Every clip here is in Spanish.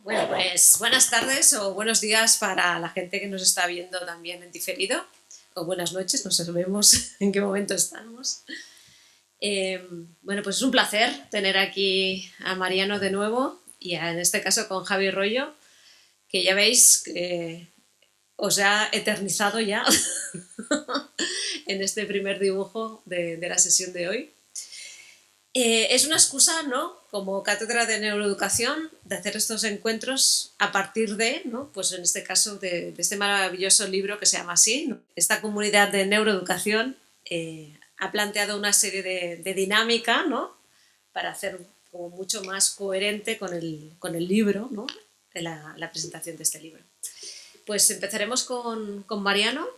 Bueno, pues buenas tardes o buenos días para la gente que nos está viendo también en diferido, o buenas noches, no sabemos en qué momento estamos. Eh, bueno, pues es un placer tener aquí a Mariano de nuevo y en este caso con Javi Rollo, que ya veis que os ha eternizado ya en este primer dibujo de la sesión de hoy. Es una excusa, ¿no? Como cátedra de neuroeducación, de hacer estos encuentros a partir de, ¿no? Pues en este caso de este maravilloso libro que se llama así, ¿no? Esta comunidad de neuroeducación ha planteado una serie de dinámica, ¿no? Para hacer como mucho más coherente con el libro, ¿no? De la presentación de este libro. Pues empezaremos con Mariano,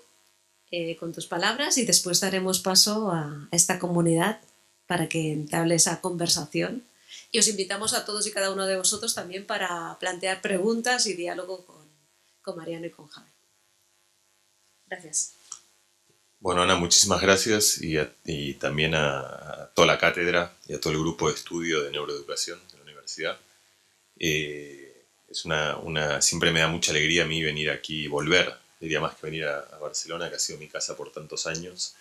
con tus palabras, y después daremos paso a esta comunidad para que entable esa conversación. Y os invitamos a todos y cada uno de vosotros también para plantear preguntas y diálogo con Mariano y con Javi. Gracias. Bueno, Ana, muchísimas gracias y también a toda la cátedra y a todo el grupo de estudio de neuroeducación de la universidad. Siempre me da mucha alegría a mí venir aquí y volver, diría más que venir a Barcelona, que ha sido mi casa por tantos años.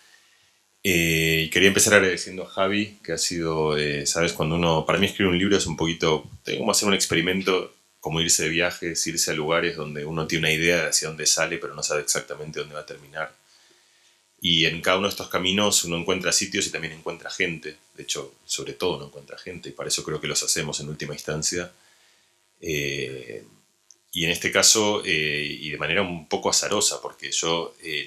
Y quería empezar agradeciendo a Javi, que ha sido, sabes, cuando uno, para mí escribir un libro es un poquito, como hacer un experimento, como irse de viajes, irse a lugares donde uno tiene una idea de hacia dónde sale, pero no sabe exactamente dónde va a terminar. Y en cada uno de estos caminos uno encuentra sitios y también encuentra gente. De hecho, sobre todo uno encuentra gente, y para eso creo que los hacemos en última instancia. Eh, y en este caso, y de manera un poco azarosa, porque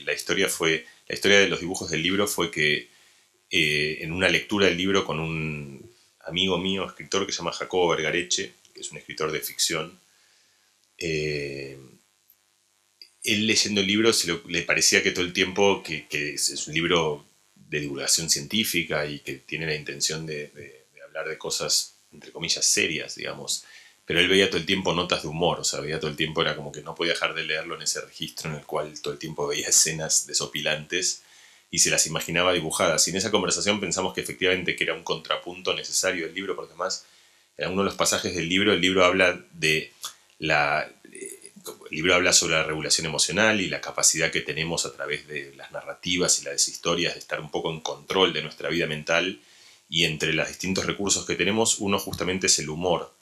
la historia de los dibujos del libro fue que en una lectura del libro con un amigo mío, escritor que se llama Jacobo Vergareche, que es un escritor de ficción, eh, él leyendo el libro le parecía que todo el tiempo, que es un libro de divulgación científica y que tiene la intención de hablar de cosas, entre comillas, serias, digamos, pero él veía todo el tiempo notas de humor, o sea, veía todo el tiempo, era como que no podía dejar de leerlo en ese registro en el cual todo el tiempo veía escenas desopilantes y se las imaginaba dibujadas. Y en esa conversación pensamos que efectivamente que era un contrapunto necesario del libro, porque además en uno de los pasajes del libro, el libro habla de la... El libro habla sobre la regulación emocional y la capacidad que tenemos a través de las narrativas y las historias de estar un poco en control de nuestra vida mental, y entre los distintos recursos que tenemos, uno justamente es el humor,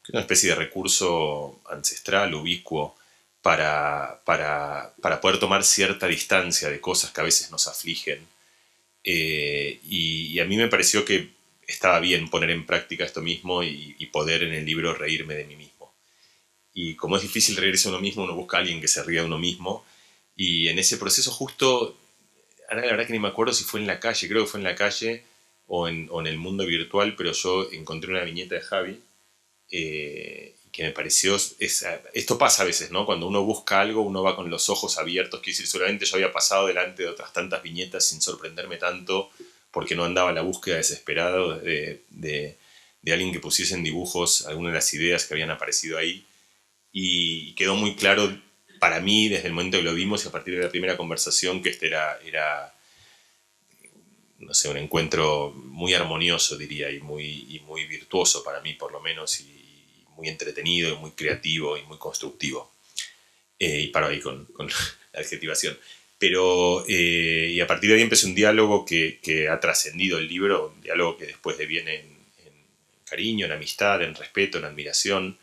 que es una especie de recurso ancestral, ubicuo, para poder tomar cierta distancia de cosas que a veces nos afligen. Y a mí me pareció que estaba bien poner en práctica esto mismo y poder en el libro reírme de mí mismo. Y como es difícil reírse a uno mismo, uno busca a alguien que se ría de uno mismo. Y en ese proceso justo, ahora la verdad que ni me acuerdo si fue en la calle, creo que fue en la calle o en el mundo virtual, pero yo encontré una viñeta de Javi que me pareció... esto pasa a veces, ¿no? Cuando uno busca algo, uno va con los ojos abiertos. Quiero decir, seguramente yo había pasado delante de otras tantas viñetas sin sorprenderme tanto, porque no andaba en la búsqueda desesperada de alguien que pusiese en dibujos algunas de las ideas que habían aparecido ahí. Y quedó muy claro para mí desde el momento que lo vimos y a partir de la primera conversación que este era no sé, un encuentro muy armonioso, diría, y muy virtuoso para mí, por lo menos, y muy entretenido, y muy creativo, y muy constructivo. Y paro ahí con la adjetivación. Pero, y a partir de ahí empecé un diálogo que ha trascendido el libro, un diálogo que después deviene en cariño, en amistad, en respeto, en admiración.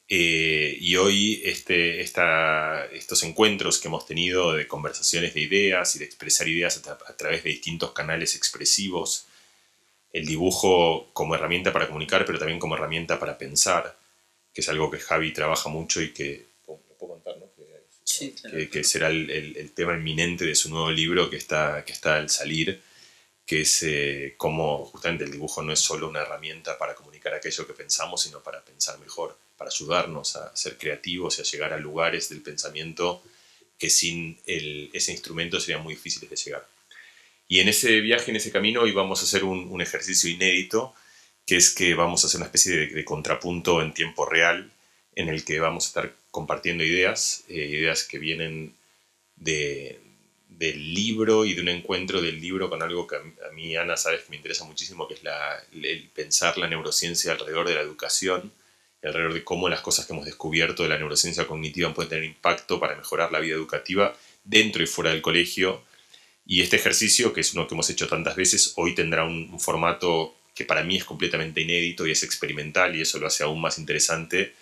Y hoy estos encuentros que hemos tenido de conversaciones de ideas y de expresar ideas a través de distintos canales expresivos, el dibujo como herramienta para comunicar, pero también como herramienta para pensar, que es algo que Javi trabaja mucho y que, lo puedo contar, ¿no? Sí, claro. Que será el tema inminente de su nuevo libro que está al salir, que es cómo justamente el dibujo no es solo una herramienta para comunicar aquello que pensamos, sino para pensar mejor, para ayudarnos a ser creativos y a llegar a lugares del pensamiento que sin ese instrumento serían muy difíciles de llegar. Y en ese viaje, en ese camino, hoy vamos a hacer un ejercicio inédito, que es que vamos a hacer una especie de contrapunto en tiempo real, en el que vamos a estar compartiendo ideas que vienen de, del libro y de un encuentro del libro con algo que a mí, Ana, sabes que me interesa muchísimo, que es el pensar la neurociencia alrededor de la educación, alrededor de cómo las cosas que hemos descubierto de la neurociencia cognitiva pueden tener impacto para mejorar la vida educativa dentro y fuera del colegio. Y este ejercicio, que es uno que hemos hecho tantas veces, hoy tendrá un formato que para mí es completamente inédito y es experimental, y eso lo hace aún más interesante,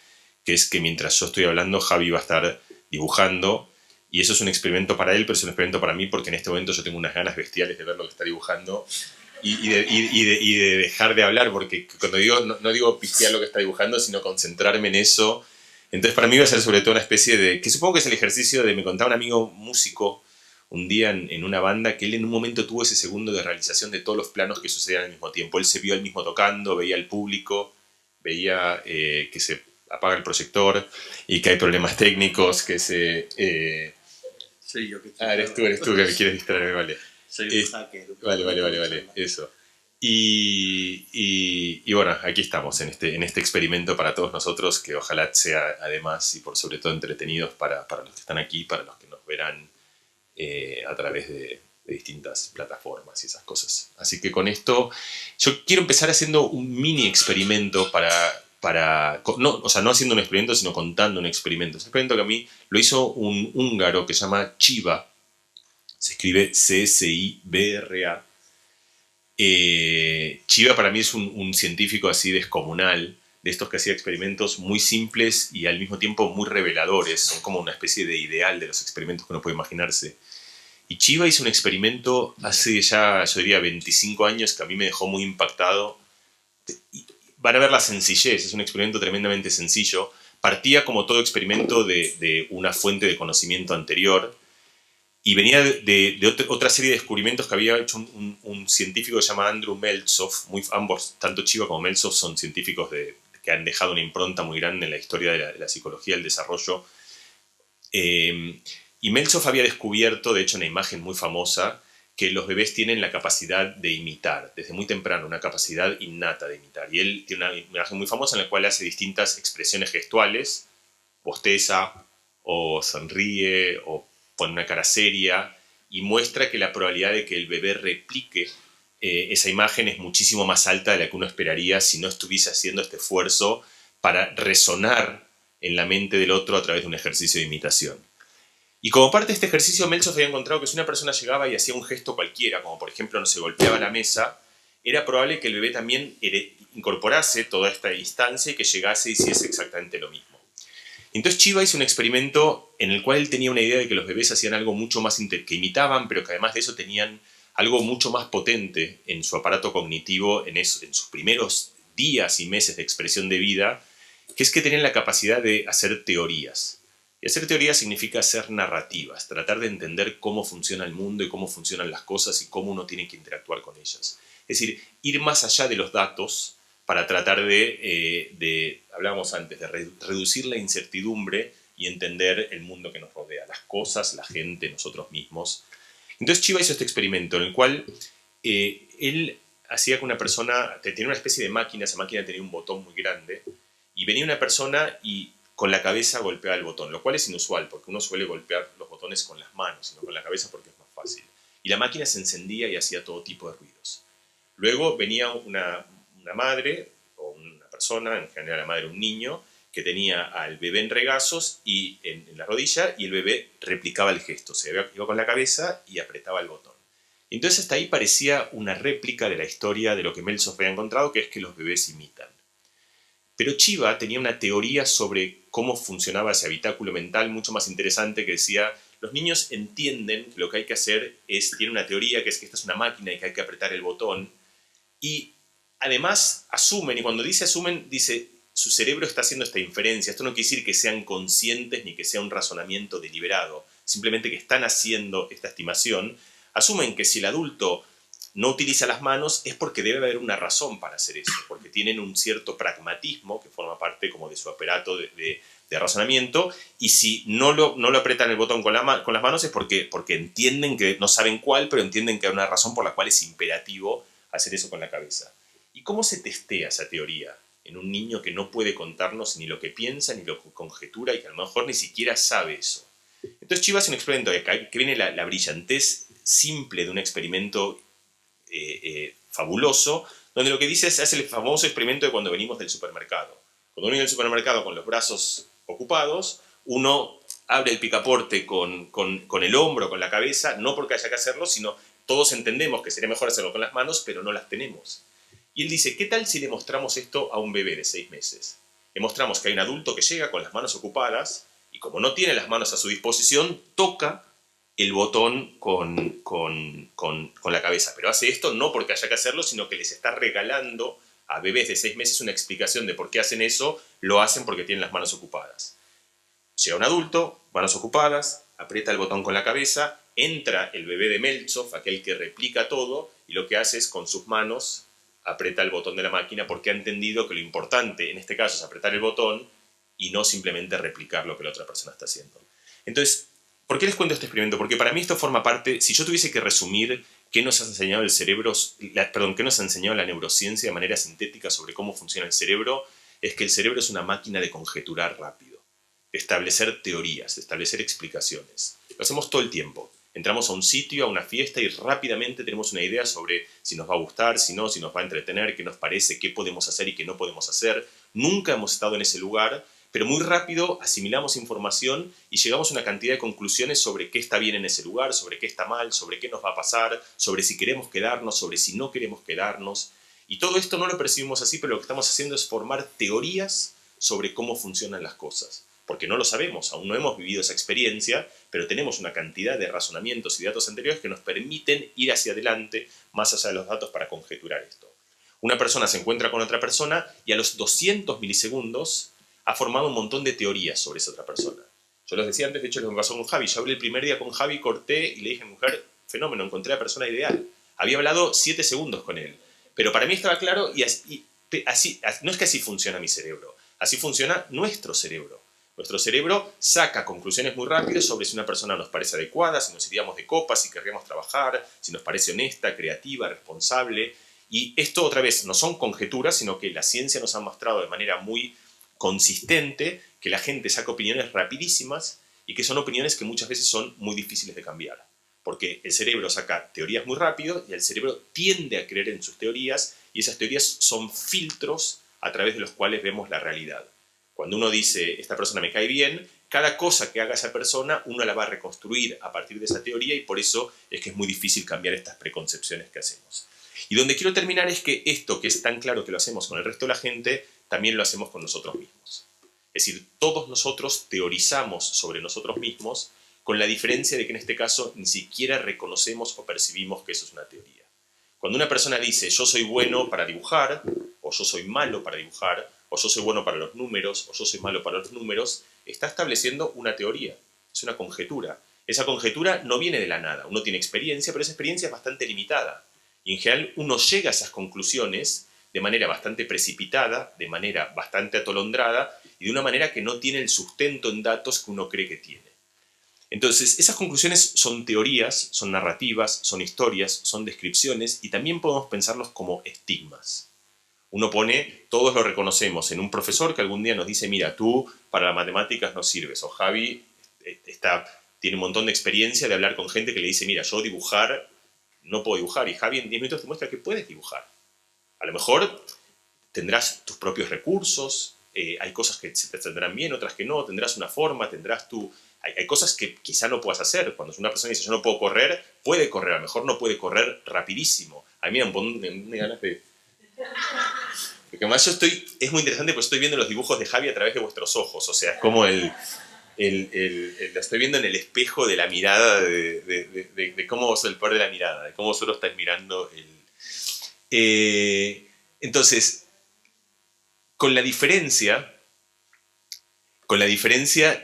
que es que mientras yo estoy hablando, Javi va a estar dibujando, y eso es un experimento para él, pero es un experimento para mí porque en este momento yo tengo unas ganas bestiales de ver lo que está dibujando y de dejar de hablar, porque cuando digo, no digo pistear lo que está dibujando, sino concentrarme en eso. Entonces para mí va a ser sobre todo una especie de, que supongo que es el ejercicio de, me contaba un amigo músico un día en una banda, que él en un momento tuvo ese segundo de realización de todos los planos que sucedían al mismo tiempo. Él se vio él mismo tocando, veía al público, veía que se apaga el proyector y que hay problemas técnicos, que se... Soy yo que eres tú que me quieres distraer, vale. Soy un hacker. Vale, eso. Y bueno, aquí estamos en este experimento para todos nosotros, que ojalá sea además y por sobre todo entretenidos para los que están aquí, para los que nos verán a través de distintas plataformas y esas cosas. Así que con esto, yo quiero empezar haciendo un mini experimento no, o sea, no haciendo un experimento, sino contando un experimento. Es un experimento que a mí lo hizo un húngaro que se llama Chiba, se escribe Csibra. Chiba para mí es un científico así descomunal, de estos que hacía experimentos muy simples y al mismo tiempo muy reveladores. Son como una especie de ideal de los experimentos que uno puede imaginarse. Y Chiba hizo un experimento hace ya, yo diría, 25 años que a mí me dejó muy impactado. Van a ver la sencillez, es un experimento tremendamente sencillo. Partía como todo experimento de una fuente de conocimiento anterior y venía de otra serie de descubrimientos que había hecho un científico que se llama Andrew Meltzoff. Ambos, tanto Chiba como Meltzoff, son científicos que han dejado una impronta muy grande en la historia de la psicología del desarrollo. Y Meltzoff había descubierto, de hecho, una imagen muy famosa, que los bebés tienen la capacidad de imitar, desde muy temprano, una capacidad innata de imitar. Y él tiene una imagen muy famosa en la cual hace distintas expresiones gestuales, bosteza, o sonríe, o pone una cara seria, y muestra que la probabilidad de que el bebé replique esa imagen es muchísimo más alta de la que uno esperaría si no estuviese haciendo este esfuerzo para resonar en la mente del otro a través de un ejercicio de imitación. Y como parte de este ejercicio, Meltzoff había encontrado que si una persona llegaba y hacía un gesto cualquiera, como por ejemplo no se golpeaba la mesa, era probable que el bebé también incorporase toda esta instancia y que llegase y hiciese exactamente lo mismo. Entonces Chiba hizo un experimento en el cual él tenía una idea de que los bebés hacían algo mucho más que imitaban, pero que además de eso tenían algo mucho más potente en su aparato cognitivo en sus primeros días y meses de expresión de vida, que es que tenían la capacidad de hacer teorías. Y hacer teorías significa hacer narrativas, tratar de entender cómo funciona el mundo y cómo funcionan las cosas y cómo uno tiene que interactuar con ellas. Es decir, ir más allá de los datos para tratar hablábamos antes, de reducir la incertidumbre y entender el mundo que nos rodea, las cosas, la gente, nosotros mismos. Entonces Chiba hizo este experimento en el cual él hacía que una persona, tenía una especie de máquina, esa máquina tenía un botón muy grande, y venía una persona y con la cabeza golpeaba el botón, lo cual es inusual, porque uno suele golpear los botones con las manos, sino con la cabeza porque es más fácil. Y la máquina se encendía y hacía todo tipo de ruidos. Luego venía una madre, o una persona, en general la madre un niño, que tenía al bebé en regazos y en la rodilla, y el bebé replicaba el gesto, se iba con la cabeza y apretaba el botón. Entonces hasta ahí parecía una réplica de la historia de lo que Meltzoff había encontrado, que es que los bebés imitan. Pero Chiba tenía una teoría sobre cómo funcionaba ese habitáculo mental mucho más interesante, que decía, los niños entienden que lo que hay que hacer tiene una teoría que es que esta es una máquina y que hay que apretar el botón, y además asumen, y cuando dice asumen, dice, su cerebro está haciendo esta inferencia. Esto no quiere decir que sean conscientes ni que sea un razonamiento deliberado, simplemente que están haciendo esta estimación. Asumen que si el adulto no utiliza las manos es porque debe haber una razón para hacer eso, porque tienen un cierto pragmatismo que forma parte como de su aparato de razonamiento, y si no lo apretan el botón con las manos es porque entienden que, no saben cuál, pero entienden que hay una razón por la cual es imperativo hacer eso con la cabeza. ¿Y cómo se testea esa teoría en un niño que no puede contarnos ni lo que piensa ni lo que conjetura y que a lo mejor ni siquiera sabe eso? Entonces Chiba hace un experimento que viene la brillantez simple de un experimento fabuloso, donde lo que dice es, hace el famoso experimento de cuando venimos del supermercado. Cuando uno viene al supermercado con los brazos ocupados, uno abre el picaporte con el hombro, con la cabeza, no porque haya que hacerlo, sino todos entendemos que sería mejor hacerlo con las manos, pero no las tenemos. Y él dice, ¿qué tal si le mostramos esto a un bebé de 6 meses? Le mostramos que hay un adulto que llega con las manos ocupadas y como no tiene las manos a su disposición, toca el botón con la cabeza. Pero hace esto no porque haya que hacerlo, sino que les está regalando a bebés de 6 meses una explicación de por qué hacen eso. Lo hacen porque tienen las manos ocupadas. Llega un adulto, manos ocupadas, aprieta el botón con la cabeza, entra el bebé de Meltsov, aquel que replica todo, y lo que hace es con sus manos aprieta el botón de la máquina porque ha entendido que lo importante en este caso es apretar el botón y no simplemente replicar lo que la otra persona está haciendo. Entonces, ¿por qué les cuento este experimento? Porque para mí esto forma parte, si yo tuviese que resumir qué nos ha enseñado el cerebro, qué nos ha enseñado la neurociencia de manera sintética sobre cómo funciona el cerebro, es que el cerebro es una máquina de conjeturar rápido, de establecer teorías, de establecer explicaciones. Lo hacemos todo el tiempo. Entramos a un sitio, a una fiesta y rápidamente tenemos una idea sobre si nos va a gustar, si no, si nos va a entretener, qué nos parece, qué podemos hacer y qué no podemos hacer. Nunca hemos estado en ese lugar, pero muy rápido asimilamos información y llegamos a una cantidad de conclusiones sobre qué está bien en ese lugar, sobre qué está mal, sobre qué nos va a pasar, sobre si queremos quedarnos, sobre si no queremos quedarnos. Y todo esto no lo percibimos así, pero lo que estamos haciendo es formar teorías sobre cómo funcionan las cosas. Porque no lo sabemos, aún no hemos vivido esa experiencia, pero tenemos una cantidad de razonamientos y datos anteriores que nos permiten ir hacia adelante más allá de los datos para conjeturar esto. Una persona se encuentra con otra persona y a los 200 milisegundos ha formado un montón de teorías sobre esa otra persona. Yo les decía antes, de hecho, lo que me pasó con Javi. Yo hablé el primer día con Javi, corté y le dije, mujer, fenómeno, encontré a la persona ideal. Había hablado 7 segundos con él. Pero para mí estaba claro y así, no es que así funciona mi cerebro, así funciona nuestro cerebro. Nuestro cerebro saca conclusiones muy rápidas sobre si una persona nos parece adecuada, si nos iríamos de copas, si querríamos trabajar, si nos parece honesta, creativa, responsable. Y esto, otra vez, no son conjeturas, sino que la ciencia nos ha mostrado de manera muy consistente que la gente saca opiniones rapidísimas y que son opiniones que muchas veces son muy difíciles de cambiar. Porque el cerebro saca teorías muy rápido y el cerebro tiende a creer en sus teorías y esas teorías son filtros a través de los cuales vemos la realidad. Cuando uno dice, esta persona me cae bien, cada cosa que haga esa persona, uno la va a reconstruir a partir de esa teoría y por eso es que es muy difícil cambiar estas preconcepciones que hacemos. Y donde quiero terminar es que esto, que es tan claro que lo hacemos con el resto de la gente, también lo hacemos con nosotros mismos. Es decir, todos nosotros teorizamos sobre nosotros mismos, con la diferencia de que en este caso ni siquiera reconocemos o percibimos que eso es una teoría. Cuando una persona dice, yo soy bueno para dibujar, o yo soy malo para dibujar, o yo soy bueno para los números, o yo soy malo para los números, está estableciendo una teoría, es una conjetura. Esa conjetura no viene de la nada, uno tiene experiencia, pero esa experiencia es bastante limitada. Y en general uno llega a esas conclusiones de manera bastante precipitada, de manera bastante atolondrada, y de una manera que no tiene el sustento en datos que uno cree que tiene. Entonces, esas conclusiones son teorías, son narrativas, son historias, son descripciones, y también podemos pensarlos como estigmas. Uno pone, todos lo reconocemos, en un profesor que algún día nos dice, mira, tú para las matemáticas no sirves, o Javi tiene un montón de experiencia de hablar con gente que le dice, mira, yo dibujar, no puedo dibujar, y Javi en 10 minutos te muestra que puedes dibujar. A lo mejor tendrás tus propios recursos, hay cosas que se te tendrán bien, otras que no, tendrás una forma, tendrás tu... Hay cosas que quizá no puedas hacer. Cuando una persona dice, yo no puedo correr, puede correr, a lo mejor no puede correr rapidísimo. A mí me ganas de... Porque además es muy interesante porque estoy viendo los dibujos de Javi a través de vuestros ojos, o sea, es como lo estoy viendo en el espejo de la mirada, de cómo es el poder de la mirada, de cómo solo estáis mirando entonces, con la diferencia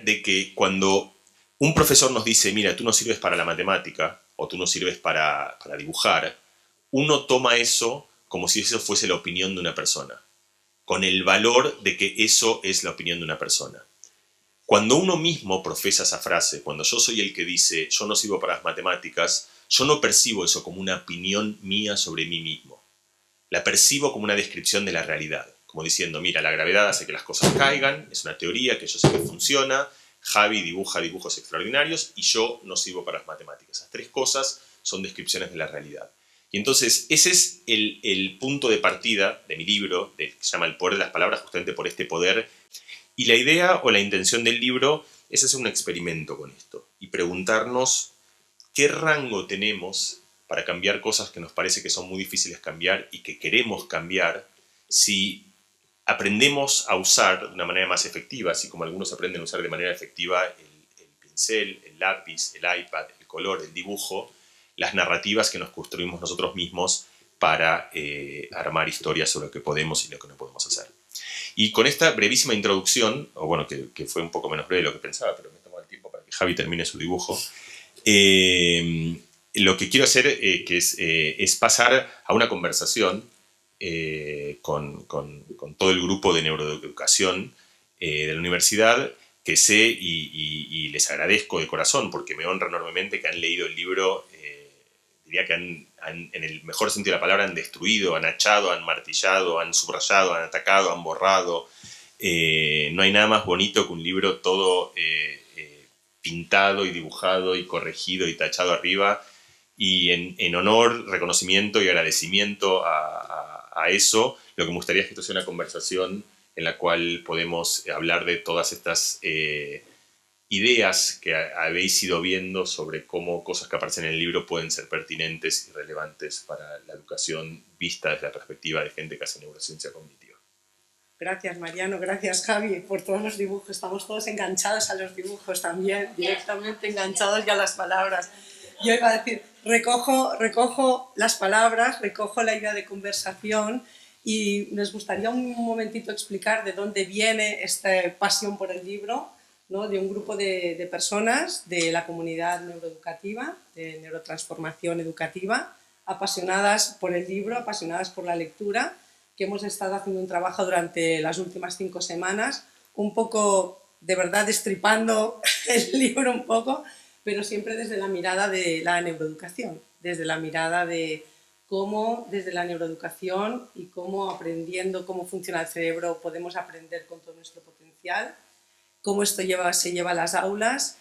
de que cuando un profesor nos dice, mira, tú no sirves para la matemática, o tú no sirves para dibujar, uno toma eso como si eso fuese la opinión de una persona, con el valor de que eso es la opinión de una persona. Cuando uno mismo profesa esa frase, cuando yo soy el que dice, yo no sirvo para las matemáticas, yo no percibo eso como una opinión mía sobre mí mismo. La percibo como una descripción de la realidad, como diciendo, mira, la gravedad hace que las cosas caigan, es una teoría que yo sé que funciona, Javi dibuja dibujos extraordinarios y yo no sirvo para las matemáticas. Esas tres cosas son descripciones de la realidad. Y entonces ese es el punto de partida de mi libro, que se llama El poder de las palabras, justamente por este poder. Y la idea o la intención del libro es hacer un experimento con esto y preguntarnos qué rango tenemos para cambiar cosas que nos parece que son muy difíciles cambiar y que queremos cambiar si aprendemos a usar de una manera más efectiva, así como algunos aprenden a usar de manera efectiva el pincel, el lápiz, el iPad, el color, el dibujo, las narrativas que nos construimos nosotros mismos para armar historias sobre lo que podemos y lo que no podemos hacer. Y con esta brevísima introducción, o bueno, que fue un poco menos breve de lo que pensaba, pero me tomó el tiempo para que Javi termine su dibujo, lo que quiero hacer es pasar a una conversación con todo el grupo de neuroeducación de la universidad, que sé y les agradezco de corazón porque me honra enormemente que han leído el libro. Diría que en el mejor sentido de la palabra, han destruido, han hachado, han martillado, han subrayado, han atacado, han borrado. No hay nada más bonito que un libro todo pintado y dibujado y corregido y tachado arriba. Y en honor, reconocimiento y agradecimiento a eso, lo que me gustaría es que esto sea una conversación en la cual podemos hablar de todas estas ideas que habéis ido viendo sobre cómo cosas que aparecen en el libro pueden ser pertinentes y relevantes para la educación vista desde la perspectiva de gente que hace neurociencia cognitiva. Gracias, Mariano, gracias, Javi, por todos los dibujos. Estamos todos enganchados a los dibujos también, directamente enganchados ya a las palabras. Yo iba a decir, recojo las palabras, recojo la idea de conversación y nos gustaría un momentito explicar de dónde viene esta pasión por el libro, ¿no? De un grupo de personas de la comunidad neuroeducativa, de neurotransformación educativa, apasionadas por el libro, apasionadas por la lectura, que hemos estado haciendo un trabajo durante las últimas 5 semanas, un poco, de verdad, destripando el libro un poco, pero siempre desde la mirada de la neuroeducación, desde la mirada de cómo desde la neuroeducación y cómo aprendiendo cómo funciona el cerebro podemos aprender con todo nuestro potencial, cómo esto se lleva a las aulas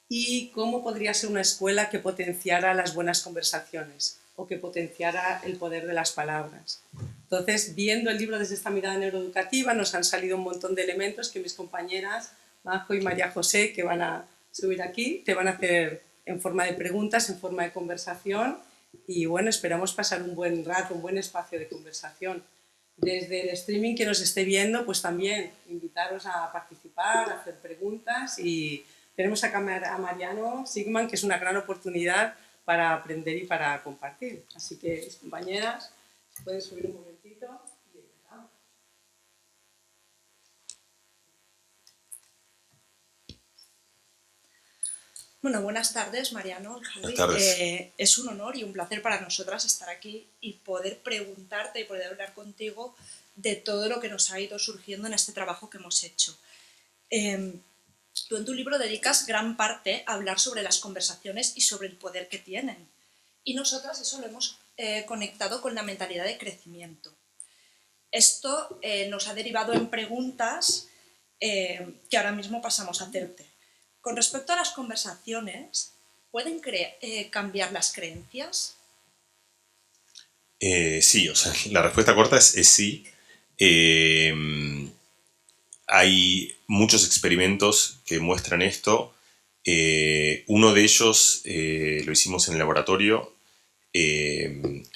y cómo podría ser una escuela que potenciara las buenas conversaciones o que potenciara el poder de las palabras. Entonces, viendo el libro desde esta mirada neuroeducativa, nos han salido un montón de elementos que mis compañeras, Majo y María José, que van a subir aquí, te van a hacer en forma de preguntas, en forma de conversación y bueno, esperamos pasar un buen rato, un buen espacio de conversación. Desde el streaming que nos esté viendo, pues también invitaros a participar, a hacer preguntas y tenemos acá a Mariano Sigman, que es una gran oportunidad para aprender y para compartir. Así que, mis compañeras, pueden subir un momentito. Bueno, buenas tardes, Mariano. Buenas tardes. Es un honor y un placer para nosotras estar aquí y poder preguntarte y poder hablar contigo de todo lo que nos ha ido surgiendo en este trabajo que hemos hecho. Tú en tu libro dedicas gran parte a hablar sobre las conversaciones y sobre el poder que tienen. Y nosotras eso lo hemos conectado con la mentalidad de crecimiento. Esto nos ha derivado en preguntas que ahora mismo pasamos a hacerte. Con respecto a las conversaciones, ¿pueden cambiar las creencias? Sí, o sea, la respuesta corta es sí. Hay muchos experimentos que muestran esto. Uno de ellos lo hicimos en el laboratorio.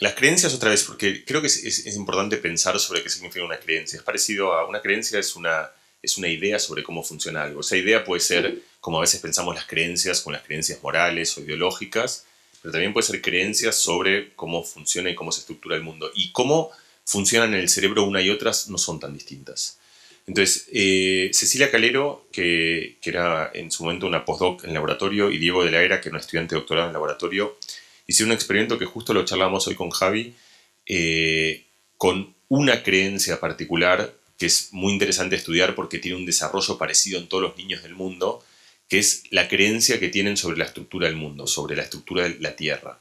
Las creencias, otra vez, porque creo que es importante pensar sobre qué significa una creencia. Es parecido a una creencia, es una idea sobre cómo funciona algo. Esa idea puede ser, como a veces pensamos las creencias, con las creencias morales o ideológicas, pero también puede ser creencias sobre cómo funciona y cómo se estructura el mundo. Y cómo funcionan en el cerebro una y otras no son tan distintas. Entonces, Cecilia Calero, que era en su momento una postdoc en el laboratorio, y Diego de la Era, que era un estudiante de doctorado en el laboratorio, hicieron un experimento que justo lo charlamos hoy con Javi, con una creencia particular que es muy interesante estudiar porque tiene un desarrollo parecido en todos los niños del mundo, que es la creencia que tienen sobre la estructura del mundo, sobre la estructura de la Tierra.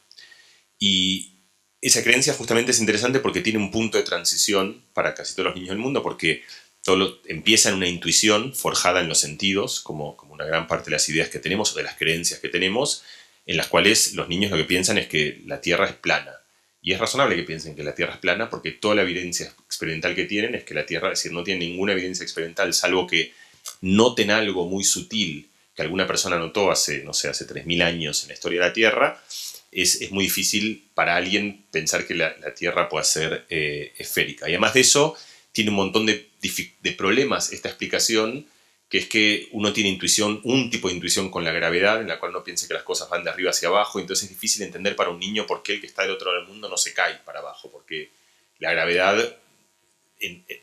Y esa creencia justamente es interesante porque tiene un punto de transición para casi todos los niños del mundo, porque empieza en una intuición forjada en los sentidos, como una gran parte de las ideas que tenemos o de las creencias que tenemos, en las cuales los niños lo que piensan es que la Tierra es plana. Y es razonable que piensen que la Tierra es plana porque toda la evidencia experimental que tienen es que la Tierra, es decir, no tienen ninguna evidencia experimental, salvo que noten algo muy sutil que alguna persona notó hace, no sé, hace 3000 años en la historia de la Tierra. Es muy difícil para alguien pensar que la Tierra pueda ser esférica. Y además de eso, tiene un montón de problemas esta explicación, que es que uno tiene intuición, un tipo de intuición con la gravedad, en la cual no piensa que las cosas van de arriba hacia abajo, entonces es difícil entender para un niño por qué el que está del otro lado del mundo no se cae para abajo, porque la gravedad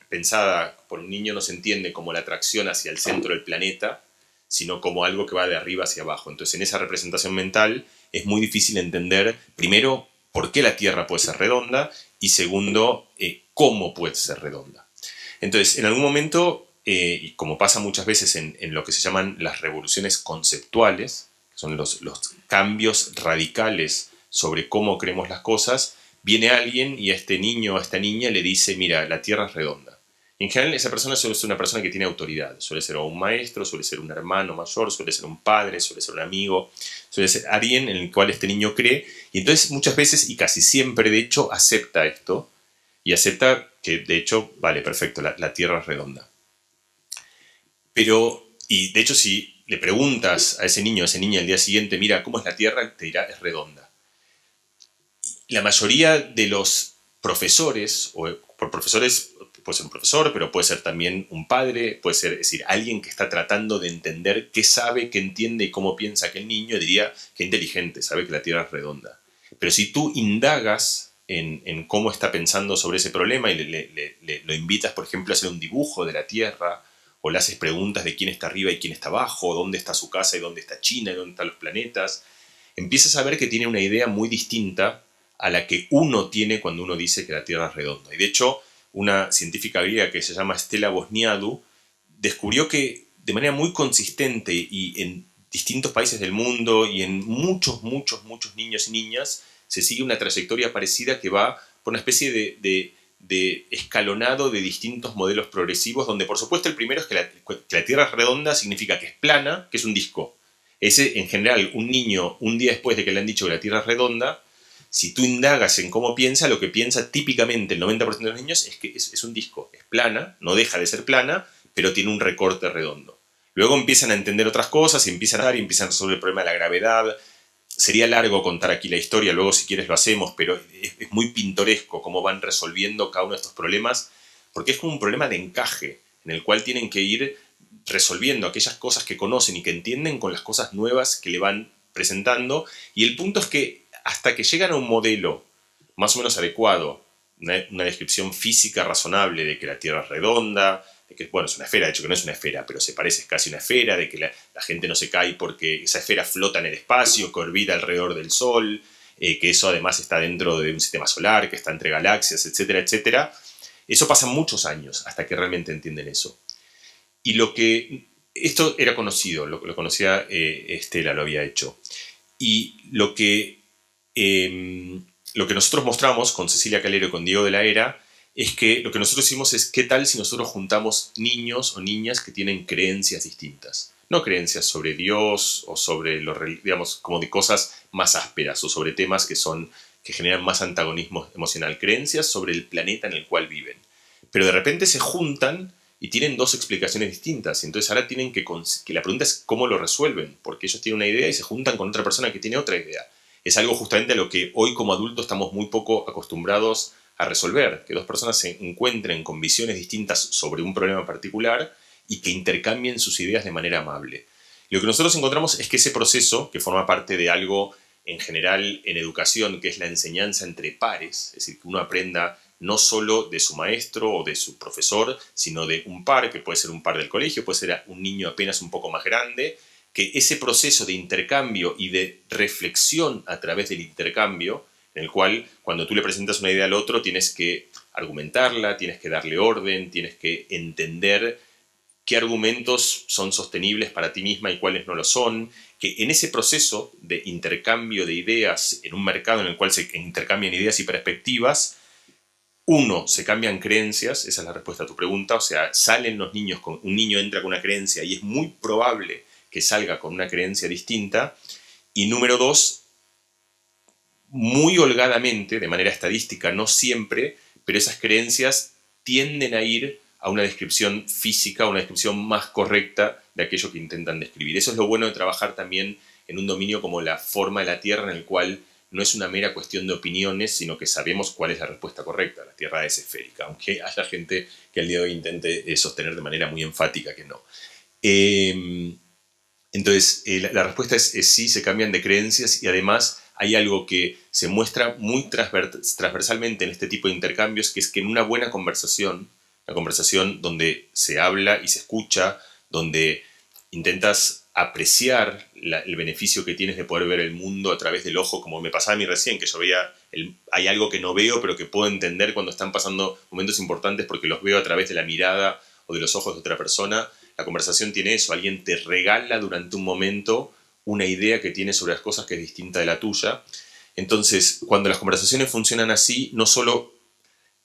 pensada por un niño no se entiende como la atracción hacia el centro del planeta, sino como algo que va de arriba hacia abajo. Entonces, en esa representación mental es muy difícil entender, primero, por qué la Tierra puede ser redonda, y segundo, cómo puede ser redonda. Entonces, en algún momento, y como pasa muchas veces en lo que se llaman las revoluciones conceptuales, que son los cambios radicales sobre cómo creemos las cosas, viene alguien y a este niño o a esta niña le dice, mira, la Tierra es redonda. En general, esa persona suele ser una persona que tiene autoridad. Suele ser un maestro, suele ser un hermano mayor, suele ser un padre, suele ser un amigo, suele ser alguien en el cual este niño cree. Y entonces muchas veces, y casi siempre, de hecho, acepta esto. Y acepta que, de hecho, vale, perfecto, la Tierra es redonda. Pero, y de hecho, si le preguntas a ese niño, a esa niña, el día siguiente, mira, ¿cómo es la Tierra? Te dirá, es redonda. La mayoría de los profesores, o por profesores, puede ser un profesor, pero puede ser también un padre, puede ser, es decir, alguien que está tratando de entender qué sabe, qué entiende y cómo piensa aquel niño, diría que inteligente, sabe que la Tierra es redonda. Pero si tú indagas en cómo está pensando sobre ese problema y lo invitas, por ejemplo, a hacer un dibujo de la Tierra, o le haces preguntas de quién está arriba y quién está abajo, dónde está su casa y dónde está China y dónde están los planetas, empiezas a ver que tiene una idea muy distinta a la que uno tiene cuando uno dice que la Tierra es redonda. Y de hecho, una científica griega que se llama Stella Bosniadou descubrió que de manera muy consistente y en distintos países del mundo y en muchos niños y niñas se sigue una trayectoria parecida que va por una especie de escalonado de distintos modelos progresivos, donde por supuesto el primero es que la Tierra es redonda, significa que es plana, que es un disco. Ese, en general, un niño, un día después de que le han dicho que la Tierra es redonda, si tú indagas en cómo piensa, lo que piensa típicamente el 90% de los niños es que es un disco, es plana, no deja de ser plana, pero tiene un recorte redondo. Luego empiezan a entender otras cosas y empiezan a resolver el problema de la gravedad. Sería largo contar aquí la historia, luego si quieres lo hacemos, pero es muy pintoresco cómo van resolviendo cada uno de estos problemas, porque es como un problema de encaje, en el cual tienen que ir resolviendo aquellas cosas que conocen y que entienden con las cosas nuevas que le van presentando. Y el punto es que hasta que llegan a un modelo más o menos adecuado, una descripción física razonable de que la Tierra es redonda, de que, bueno, es una esfera, de hecho que no es una esfera, pero se parece casi a una esfera, de que la gente no se cae porque esa esfera flota en el espacio, que orbita alrededor del Sol, que eso además está dentro de un sistema solar, que está entre galaxias, etcétera, etcétera. Eso pasa muchos años hasta que realmente entienden eso. Y esto era conocido, lo conocía Estela, lo había hecho. Y lo que nosotros mostramos con Cecilia Calero y con Diego de la Era es que lo que nosotros hicimos es qué tal si nosotros juntamos niños o niñas que tienen creencias distintas. No creencias sobre Dios o sobre, digamos, como de cosas más ásperas o sobre temas que generan más antagonismo emocional. Creencias sobre el planeta en el cual viven. Pero de repente se juntan y tienen dos explicaciones distintas. Y entonces ahora tienen que la pregunta es cómo lo resuelven, porque ellos tienen una idea y se juntan con otra persona que tiene otra idea. Es algo justamente a lo que hoy como adultos estamos muy poco acostumbrados a resolver, que dos personas se encuentren con visiones distintas sobre un problema particular y que intercambien sus ideas de manera amable. Y lo que nosotros encontramos es que ese proceso, que forma parte de algo en general en educación, que es la enseñanza entre pares, es decir, que uno aprenda no solo de su maestro o de su profesor, sino de un par, que puede ser un par del colegio, puede ser un niño apenas un poco más grande, que ese proceso de intercambio y de reflexión a través del intercambio, en el cual cuando tú le presentas una idea al otro tienes que argumentarla, tienes que darle orden, tienes que entender qué argumentos son sostenibles para ti misma y cuáles no lo son, que en ese proceso de intercambio de ideas en un mercado en el cual se intercambian ideas y perspectivas, uno, se cambian creencias, esa es la respuesta a tu pregunta, o sea, salen los niños, un niño entra con una creencia y es muy probable que salga con una creencia distinta, y número dos, muy holgadamente, de manera estadística, no siempre, pero esas creencias tienden a ir a una descripción física, una descripción más correcta de aquello que intentan describir. Eso es lo bueno de trabajar también en un dominio como la forma de la Tierra, en el cual no es una mera cuestión de opiniones, sino que sabemos cuál es la respuesta correcta. La Tierra es esférica, aunque haya gente que al día de hoy intente sostener de manera muy enfática que no. Entonces, la respuesta es sí, se cambian de creencias, y además hay algo que se muestra muy transversalmente en este tipo de intercambios, que es que en una buena conversación, una conversación donde se habla y se escucha, donde intentas apreciar el beneficio que tienes de poder ver el mundo a través del ojo, como me pasaba a mí recién, que yo veía, hay algo que no veo, pero que puedo entender cuando están pasando momentos importantes porque los veo a través de la mirada o de los ojos de otra persona. La conversación tiene eso, alguien te regala durante un momento una idea que tiene sobre las cosas que es distinta de la tuya. Entonces, cuando las conversaciones funcionan así, no solo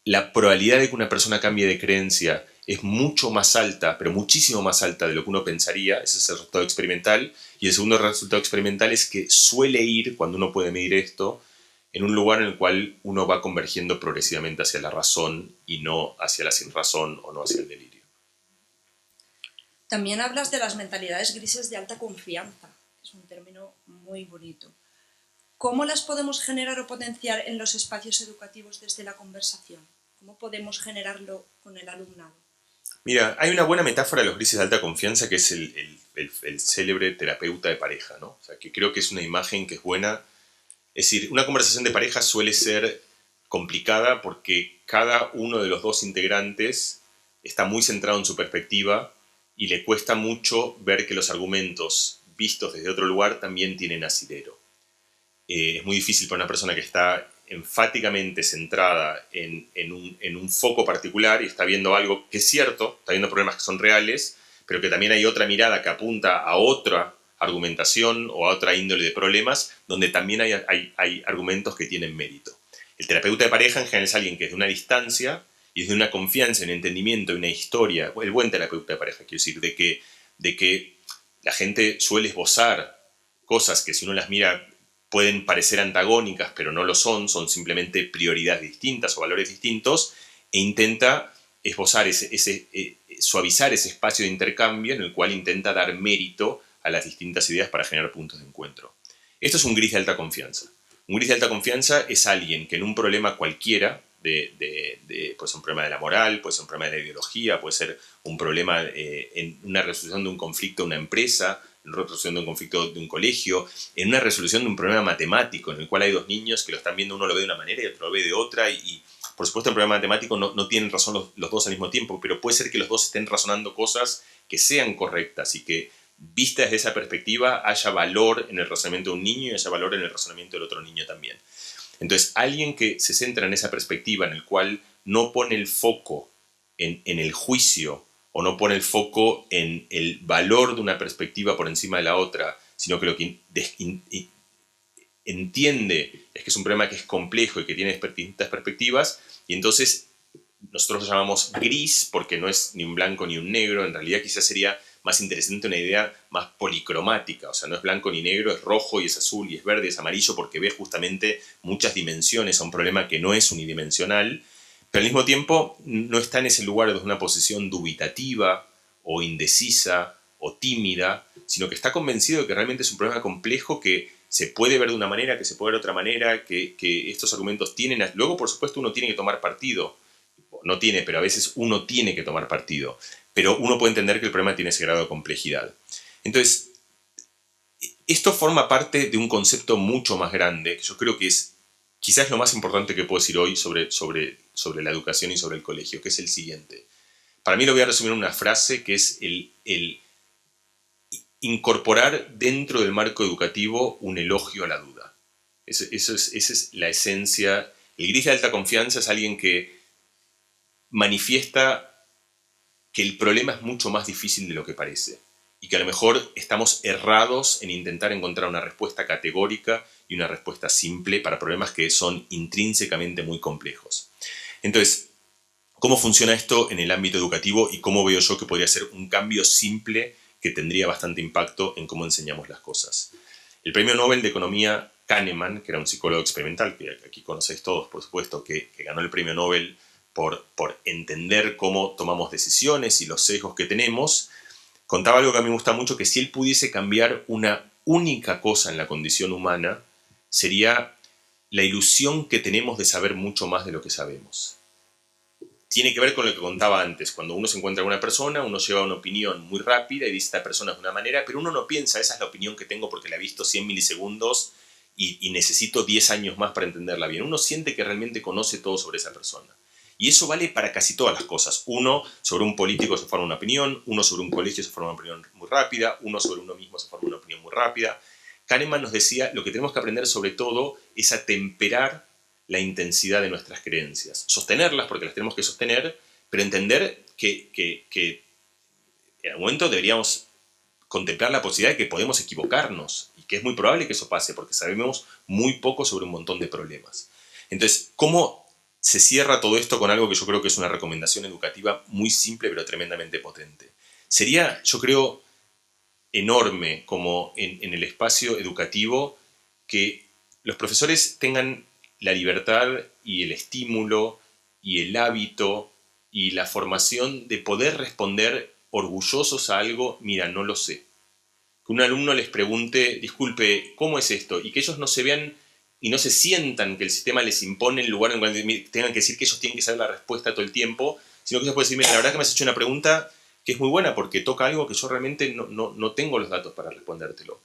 la probabilidad de que una persona cambie de creencia es mucho más alta, pero muchísimo más alta de lo que uno pensaría, ese es el resultado experimental, y el segundo resultado experimental es que suele ir, cuando uno puede medir esto, en un lugar en el cual uno va convergiendo progresivamente hacia la razón y no hacia la sinrazón o no hacia el delirio. También hablas de las mentalidades grises de alta confianza, que es un término muy bonito. ¿Cómo las podemos generar o potenciar en los espacios educativos desde la conversación? ¿Cómo podemos generarlo con el alumnado? Mira, hay una buena metáfora de los grises de alta confianza, que es el célebre terapeuta de pareja, ¿no? O sea, que creo que es una imagen que es buena. Es decir, una conversación de pareja suele ser complicada porque cada uno de los dos integrantes está muy centrado en su perspectiva y le cuesta mucho ver que los argumentos vistos desde otro lugar también tienen asidero. Es muy difícil para una persona que está enfáticamente centrada en un foco particular y está viendo algo que es cierto, está viendo problemas que son reales, pero que también hay otra mirada que apunta a otra argumentación o a otra índole de problemas, donde también hay argumentos que tienen mérito. El terapeuta de pareja en general es alguien que desde una distancia y desde una confianza, un entendimiento, una historia, el buen terapeuta de pareja, quiero decir, de que la gente suele esbozar cosas que si uno las mira pueden parecer antagónicas, pero no lo son simplemente prioridades distintas o valores distintos, e intenta esbozar suavizar ese espacio de intercambio en el cual intenta dar mérito a las distintas ideas para generar puntos de encuentro. Esto es un gris de alta confianza. Un gris de alta confianza es alguien que en un problema cualquiera, puede ser un problema de la moral, puede ser un problema de la ideología, puede ser un problema en una resolución de un conflicto de una empresa, en una resolución de un conflicto de un colegio, en una resolución de un problema matemático, en el cual hay dos niños que lo están viendo, uno lo ve de una manera y otro lo ve de otra, y por supuesto en el problema matemático no tienen razón los dos al mismo tiempo, pero puede ser que los dos estén razonando cosas que sean correctas y que, vista desde esa perspectiva, haya valor en el razonamiento de un niño y haya valor en el razonamiento del otro niño también. Entonces, alguien que se centra en esa perspectiva, en el cual no pone el foco en el juicio o no pone el foco en el valor de una perspectiva por encima de la otra, sino que lo que entiende es que es un problema que es complejo y que tiene distintas perspectivas, y entonces nosotros lo llamamos gris porque no es ni un blanco ni un negro. En realidad quizás sería más interesante una idea más policromática, o sea, no es blanco ni negro, es rojo y es azul y es verde y es amarillo, porque ve justamente muchas dimensiones a un problema que no es unidimensional, pero al mismo tiempo no está en ese lugar desde una posición dubitativa o indecisa o tímida, sino que está convencido de que realmente es un problema complejo que se puede ver de una manera, que se puede ver de otra manera, que estos argumentos tienen... Luego, por supuesto, uno tiene que tomar partido. No tiene, pero a veces uno tiene que tomar partido. Pero uno puede entender que el problema tiene ese grado de complejidad. Entonces, esto forma parte de un concepto mucho más grande, que yo creo que es quizás lo más importante que puedo decir hoy sobre la educación y sobre el colegio, que es el siguiente. Para mí lo voy a resumir en una frase, que es el incorporar dentro del marco educativo un elogio a la duda. Esa es la esencia. El gris de alta confianza es alguien que manifiesta que el problema es mucho más difícil de lo que parece y que a lo mejor estamos errados en intentar encontrar una respuesta categórica y una respuesta simple para problemas que son intrínsecamente muy complejos. Entonces, ¿cómo funciona esto en el ámbito educativo y cómo veo yo que podría ser un cambio simple que tendría bastante impacto en cómo enseñamos las cosas? El Premio Nobel de Economía Kahneman, que era un psicólogo experimental, que aquí conocéis todos, por supuesto, que ganó el premio Nobel por entender cómo tomamos decisiones y los sesgos que tenemos, contaba algo que a mí me gusta mucho, que si él pudiese cambiar una única cosa en la condición humana, sería la ilusión que tenemos de saber mucho más de lo que sabemos. Tiene que ver con lo que contaba antes. Cuando uno se encuentra con una persona, uno lleva una opinión muy rápida y dice esta persona es de una manera, pero uno no piensa, esa es la opinión que tengo porque la he visto 100 milisegundos y necesito 10 años más para entenderla bien. Uno siente que realmente conoce todo sobre esa persona. Y eso vale para casi todas las cosas. Uno sobre un político se forma una opinión, uno sobre un colegio se forma una opinión muy rápida, uno sobre uno mismo se forma una opinión muy rápida. Kahneman nos decía, lo que tenemos que aprender sobre todo es a temperar la intensidad de nuestras creencias. Sostenerlas porque las tenemos que sostener, pero entender que en algún momento deberíamos contemplar la posibilidad de que podemos equivocarnos y que es muy probable que eso pase porque sabemos muy poco sobre un montón de problemas. Entonces, ¿cómo se cierra todo esto con algo que yo creo que es una recomendación educativa muy simple pero tremendamente potente? Sería, yo creo, enorme como en el espacio educativo que los profesores tengan la libertad y el estímulo y el hábito y la formación de poder responder orgullosos a algo, mira, no lo sé. Que un alumno les pregunte, disculpe, ¿cómo es esto? Y que ellos no se vean y no se sientan que el sistema les impone el lugar en el cual tengan que decir que ellos tienen que saber la respuesta todo el tiempo, sino que ellos pueden decir, mira, la verdad que me has hecho una pregunta que es muy buena porque toca algo que yo realmente no tengo los datos para respondértelo.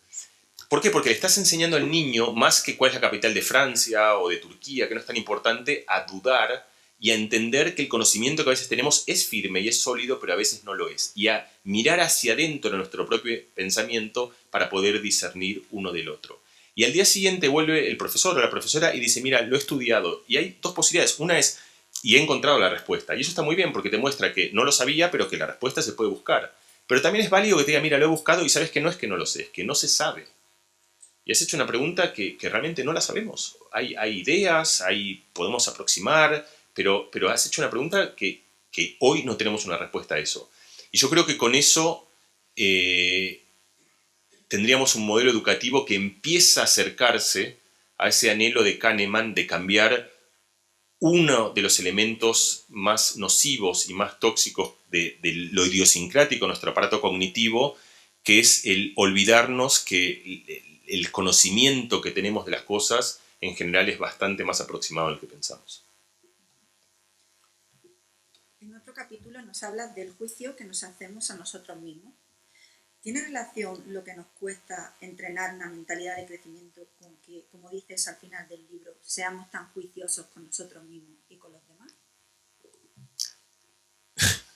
¿Por qué? Porque le estás enseñando al niño, más que cuál es la capital de Francia o de Turquía, que no es tan importante, a dudar y a entender que el conocimiento que a veces tenemos es firme y es sólido, pero a veces no lo es. Y a mirar hacia adentro de nuestro propio pensamiento para poder discernir uno del otro. Y al día siguiente vuelve el profesor o la profesora y dice, mira, lo he estudiado. Y hay dos posibilidades. Una es, y he encontrado la respuesta. Y eso está muy bien porque te muestra que no lo sabía, pero que la respuesta se puede buscar. Pero también es válido que te diga, mira, lo he buscado y sabes que no lo sé, es que no se sabe. Y has hecho una pregunta que realmente no la sabemos. Hay ideas, podemos aproximar, pero has hecho una pregunta que hoy no tenemos una respuesta a eso. Y yo creo que con eso tendríamos un modelo educativo que empieza a acercarse a ese anhelo de Kahneman de cambiar uno de los elementos más nocivos y más tóxicos de lo idiosincrático de nuestro aparato cognitivo, que es el olvidarnos que el conocimiento que tenemos de las cosas en general es bastante más aproximado al que pensamos. En otro capítulo nos habla del juicio que nos hacemos a nosotros mismos. ¿Tiene relación lo que nos cuesta entrenar una mentalidad de crecimiento con que, como dices al final del libro, seamos tan juiciosos con nosotros mismos y con los demás?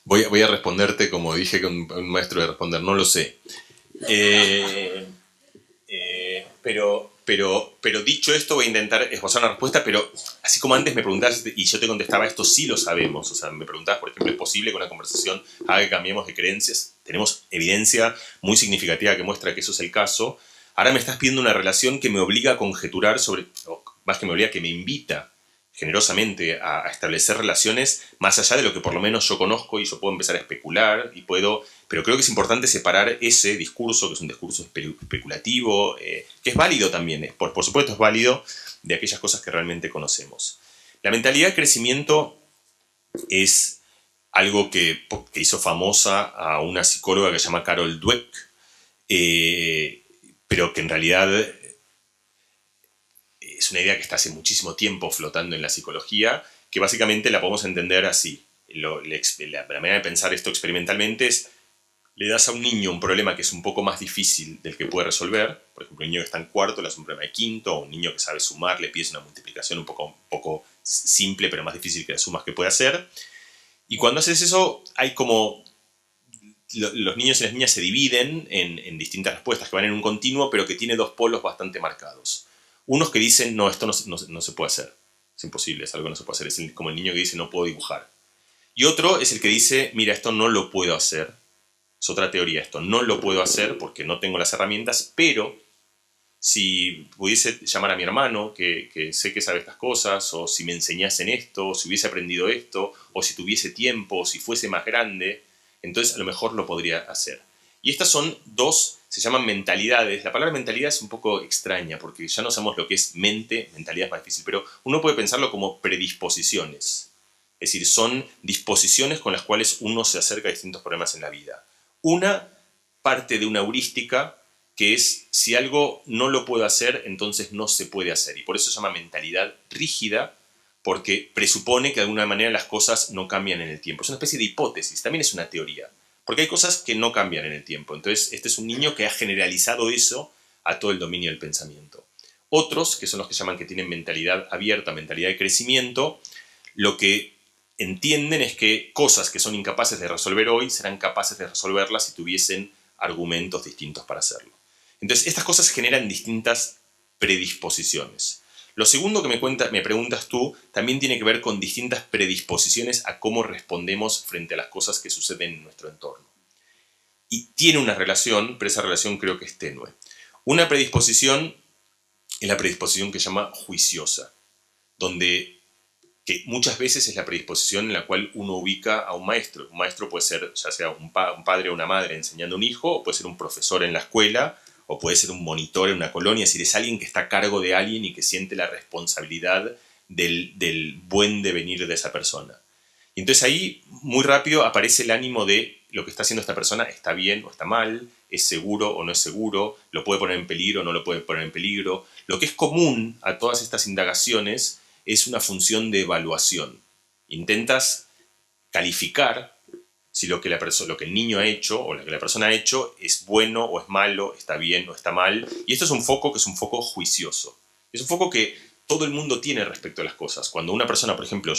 Voy a responderte como dije que un maestro de responder, no lo sé. Pero dicho esto voy a intentar esbozar una respuesta, pero así como antes me preguntabas y yo te contestaba esto sí lo sabemos, o sea, me preguntabas por ejemplo, ¿es posible que una conversación haga que cambiemos de creencias? Tenemos evidencia muy significativa que muestra que eso es el caso. Ahora me estás pidiendo una relación que me obliga a conjeturar sobre, o más que me obliga, que me invita generosamente a establecer relaciones más allá de lo que por lo menos yo conozco y yo puedo empezar a especular y puedo, pero creo que es importante separar ese discurso, que es un discurso especulativo, que es válido también, por supuesto es válido, de aquellas cosas que realmente conocemos. La mentalidad de crecimiento es algo que hizo famosa a una psicóloga que se llama Carol Dweck, pero que en realidad es una idea que está hace muchísimo tiempo flotando en la psicología, que básicamente la podemos entender así. La manera de pensar esto experimentalmente es, le das a un niño un problema que es un poco más difícil del que puede resolver. Por ejemplo, un niño que está en cuarto le das un problema de quinto, o un niño que sabe sumar le pides una multiplicación un poco simple, pero más difícil que las sumas que puede hacer. Y cuando haces eso, hay como... Los niños y las niñas se dividen en distintas respuestas que van en un continuo, pero que tiene dos polos bastante marcados. Unos que dicen, no, esto no se puede hacer. Es imposible, es algo que no se puede hacer. Es como el niño que dice, no puedo dibujar. Y otro es el que dice, mira, esto no lo puedo hacer. Es otra teoría, esto no lo puedo hacer porque no tengo las herramientas, pero si pudiese llamar a mi hermano, que sé que sabe estas cosas, o si me enseñasen esto, o si hubiese aprendido esto, o si tuviese tiempo, o si fuese más grande, entonces a lo mejor lo podría hacer. Y estas son dos se llaman mentalidades. La palabra mentalidad es un poco extraña porque ya no sabemos lo que es mente, mentalidad es más difícil, pero uno puede pensarlo como predisposiciones. Es decir, son disposiciones con las cuales uno se acerca a distintos problemas en la vida. Una parte de una heurística que es, si algo no lo puedo hacer, entonces no se puede hacer. Y por eso se llama mentalidad rígida, porque presupone que de alguna manera las cosas no cambian en el tiempo. Es una especie de hipótesis, también es una teoría. Porque hay cosas que no cambian en el tiempo. Entonces, este es un niño que ha generalizado eso a todo el dominio del pensamiento. Otros, que son los que llaman que tienen mentalidad abierta, mentalidad de crecimiento, lo que entienden es que cosas que son incapaces de resolver hoy serán capaces de resolverlas si tuviesen argumentos distintos para hacerlo. Entonces, estas cosas generan distintas predisposiciones. Lo segundo que me preguntas tú también tiene que ver con distintas predisposiciones a cómo respondemos frente a las cosas que suceden en nuestro entorno. Y tiene una relación, pero esa relación creo que es tenue. Una predisposición es la predisposición que se llama juiciosa, que muchas veces es la predisposición en la cual uno ubica a un maestro. Un maestro puede ser ya sea un padre o una madre enseñando a un hijo, o puede ser un profesor en la escuela, o puede ser un monitor en una colonia. Es decir, es alguien que está a cargo de alguien y que siente la responsabilidad del buen devenir de esa persona. Y entonces ahí muy rápido aparece el ánimo de lo que está haciendo esta persona está bien o está mal, es seguro o no es seguro, lo puede poner en peligro o no lo puede poner en peligro. Lo que es común a todas estas indagaciones es una función de evaluación. Intentas calificar si lo que el niño ha hecho o lo que la persona ha hecho es bueno o es malo, está bien o está mal. Y esto es un foco que es un foco juicioso. Es un foco que todo el mundo tiene respecto a las cosas. Cuando una persona, por ejemplo,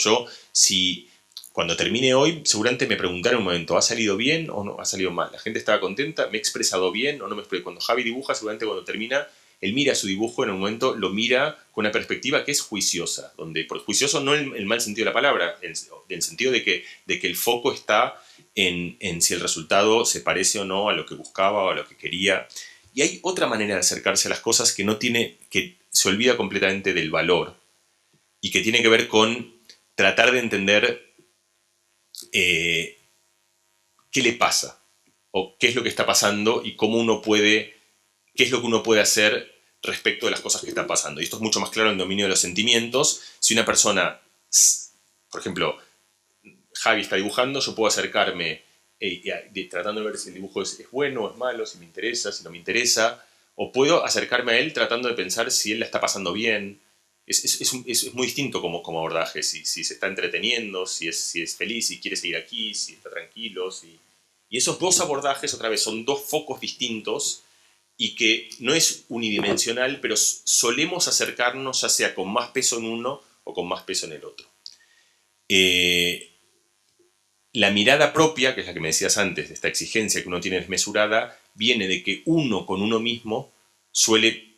cuando termine hoy, seguramente me preguntaré un momento, ¿ha salido bien o no ha salido mal? ¿La gente estaba contenta? ¿Me he expresado bien o no me he expresado? Cuando Javi dibuja, seguramente cuando termina, él mira su dibujo, en un momento lo mira con una perspectiva que es juiciosa. Por juicioso no en el mal sentido de la palabra, en el sentido de que el foco está en si el resultado se parece o no a lo que buscaba o a lo que quería. Y hay otra manera de acercarse a las cosas que se olvida completamente del valor y que tiene que ver con tratar de entender qué le pasa o qué es lo que está pasando y qué es lo que uno puede hacer respecto de las cosas que están pasando. Y esto es mucho más claro en el dominio de los sentimientos. Si una persona, por ejemplo, Javi está dibujando, yo puedo acercarme tratando de ver si el dibujo es bueno o es malo, si me interesa, si no me interesa, o puedo acercarme a él tratando de pensar si él la está pasando bien. Es muy distinto como abordaje, si se está entreteniendo, si es feliz, si quiere seguir aquí, si está tranquilo. Y esos dos abordajes, otra vez, son dos focos distintos y que no es unidimensional, pero solemos acercarnos ya sea con más peso en uno o con más peso en el otro. La mirada propia, que es la que me decías antes, de esta exigencia que uno tiene desmesurada, viene de que uno con uno mismo suele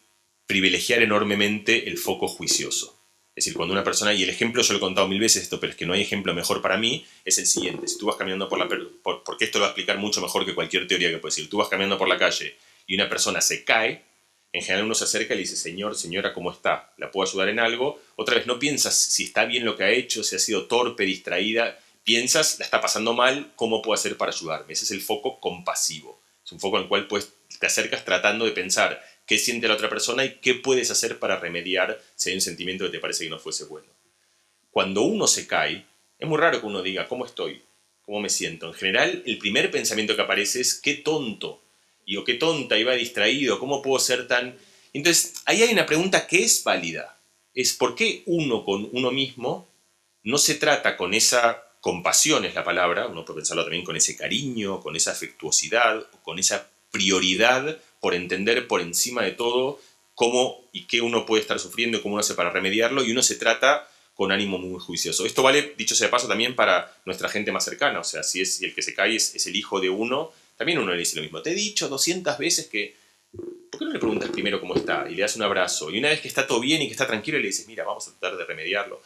privilegiar enormemente el foco juicioso. Es decir, cuando una persona, y el ejemplo yo lo he contado 1000 veces esto, pero es que no hay ejemplo mejor para mí, es el siguiente. Si tú vas caminando porque esto lo va a explicar mucho mejor que cualquier teoría que puedes decir. Tú vas caminando por la calle y una persona se cae, en general uno se acerca y le dice, señor, señora, ¿cómo está? ¿La puedo ayudar en algo? Otra vez, no piensas si está bien lo que ha hecho, si ha sido torpe, distraída. Piensas, la está pasando mal, ¿cómo puedo hacer para ayudarme? Ese es el foco compasivo. Es un foco en el cual te acercas tratando de pensar qué siente la otra persona y qué puedes hacer para remediar si hay un sentimiento que te parece que no fuese bueno. Cuando uno se cae, es muy raro que uno diga, ¿cómo estoy? ¿Cómo me siento? En general, el primer pensamiento que aparece es, qué tonto. O qué tonta, iba distraído, ¿cómo puedo ser tan...? Entonces, ahí hay una pregunta que es válida. Es ¿por qué uno con uno mismo no se trata con esa compasión, es la palabra, uno puede pensarlo también con ese cariño, con esa afectuosidad, con esa prioridad por entender por encima de todo cómo y qué uno puede estar sufriendo y cómo uno hace para remediarlo, y uno se trata con ánimo muy juicioso. Esto vale, dicho sea de paso, también para nuestra gente más cercana. O sea, si el que se cae es el hijo de uno, también uno le dice lo mismo. Te he dicho 200 veces que... ¿Por qué no le preguntas primero cómo está? Y le das un abrazo. Y una vez que está todo bien y que está tranquilo, le dices, mira, vamos a tratar de remediarlo.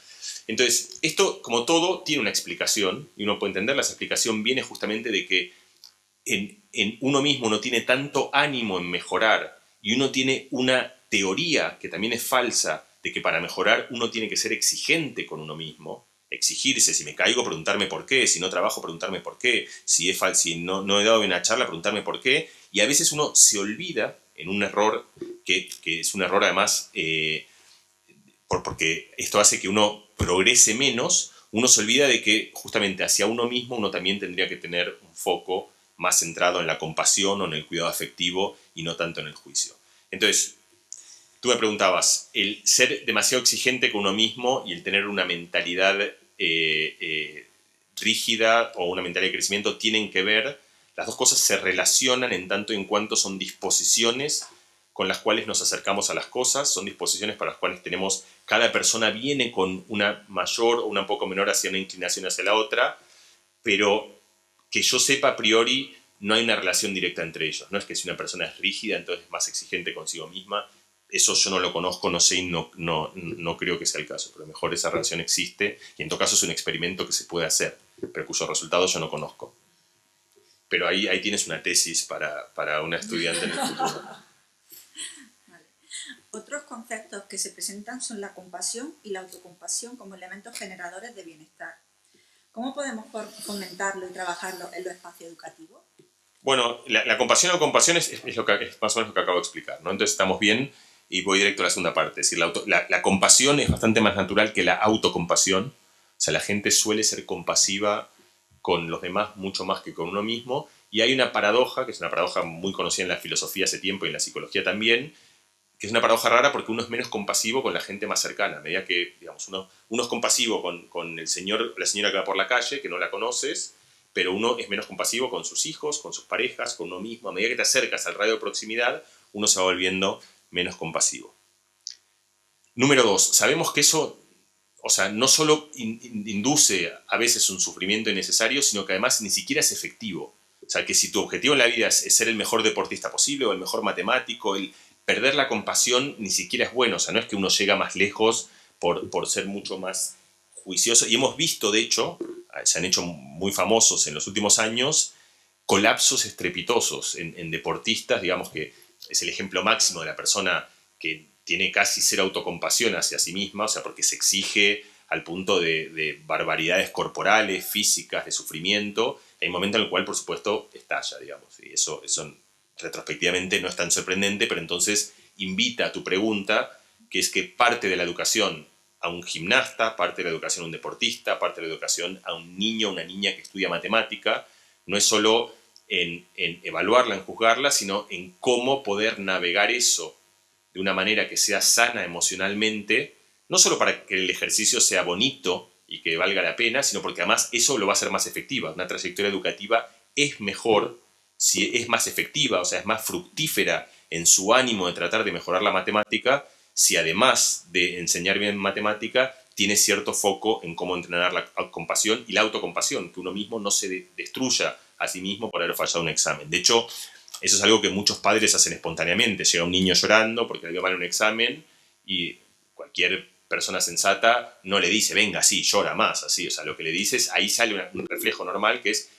Entonces, esto, como todo, tiene una explicación. Y uno puede entenderla. Esa explicación viene justamente de que en uno mismo uno tiene tanto ánimo en mejorar y uno tiene una teoría que también es falsa de que para mejorar uno tiene que ser exigente con uno mismo, exigirse, si me caigo, preguntarme por qué, si no trabajo, preguntarme por qué, si no he dado bien una charla, preguntarme por qué, y a veces uno se olvida en un error, que es un error además, porque esto hace que uno progrese menos, uno se olvida de que justamente hacia uno mismo uno también tendría que tener un foco más centrado en la compasión o en el cuidado afectivo y no tanto en el juicio. Entonces, tú me preguntabas, el ser demasiado exigente con uno mismo y el tener una mentalidad rígida o una mentalidad de crecimiento tienen que ver, las dos cosas se relacionan en tanto en cuanto son disposiciones con las cuales nos acercamos a las cosas, son disposiciones para las cuales tenemos, cada persona viene con una mayor o una poco menor hacia una inclinación hacia la otra, pero que yo sepa a priori no hay una relación directa entre ellos. No es que si una persona es rígida, entonces es más exigente consigo misma. Eso yo no lo conozco, no sé y no creo que sea el caso. Pero a lo mejor esa relación existe y en todo caso es un experimento que se puede hacer, pero cuyos resultados yo no conozco. Pero ahí tienes una tesis para una estudiante en el futuro. Vale. Otros conceptos que se presentan son la compasión y la autocompasión como elementos generadores de bienestar. ¿Cómo podemos fomentarlo y trabajarlo en los espacios educativos? Bueno, la compasión o compasión es más o menos lo que acabo de explicar, ¿no? Entonces estamos bien y voy directo a la segunda parte. Es decir, la compasión es bastante más natural que la autocompasión. O sea, la gente suele ser compasiva con los demás mucho más que con uno mismo. Y hay una paradoja, que es una paradoja muy conocida en la filosofía hace tiempo y en la psicología también, que es una paradoja rara porque uno es menos compasivo con la gente más cercana. A medida que, digamos, uno es compasivo con el señor, la señora que va por la calle, que no la conoces, pero uno es menos compasivo con sus hijos, con sus parejas, con uno mismo. A medida que te acercas al radio de proximidad, uno se va volviendo menos compasivo. Número 2, sabemos que eso, o sea, no solo induce a veces un sufrimiento innecesario, sino que además ni siquiera es efectivo. O sea, que si tu objetivo en la vida es ser el mejor deportista posible o el mejor matemático, el perder la compasión ni siquiera es bueno. O sea, no es que uno llega más lejos por ser mucho más juicioso. Y hemos visto, de hecho, se han hecho muy famosos en los últimos años, colapsos estrepitosos en deportistas, digamos que es el ejemplo máximo de la persona que tiene casi cero autocompasión hacia sí misma, o sea, porque se exige al punto de barbaridades corporales, físicas, de sufrimiento. Hay un momento en el cual, por supuesto, estalla, digamos, y eso retrospectivamente no es tan sorprendente, pero entonces invita a tu pregunta, que es que parte de la educación a un gimnasta, parte de la educación a un deportista, parte de la educación a un niño, una niña que estudia matemática, no es solo en evaluarla, en juzgarla, sino en cómo poder navegar eso de una manera que sea sana emocionalmente, no solo para que el ejercicio sea bonito y que valga la pena, sino porque además eso lo va a hacer más efectiva. Una trayectoria educativa es mejor si es más efectiva, o sea, es más fructífera en su ánimo de tratar de mejorar la matemática, si además de enseñar bien matemática, tiene cierto foco en cómo entrenar la compasión y la autocompasión, que uno mismo no se destruya a sí mismo por haber fallado un examen. De hecho, eso es algo que muchos padres hacen espontáneamente. Llega un niño llorando porque le dio mal un examen y cualquier persona sensata no le dice, venga, sí, llora más, así. O sea, lo que le dice es, ahí sale un reflejo normal que es,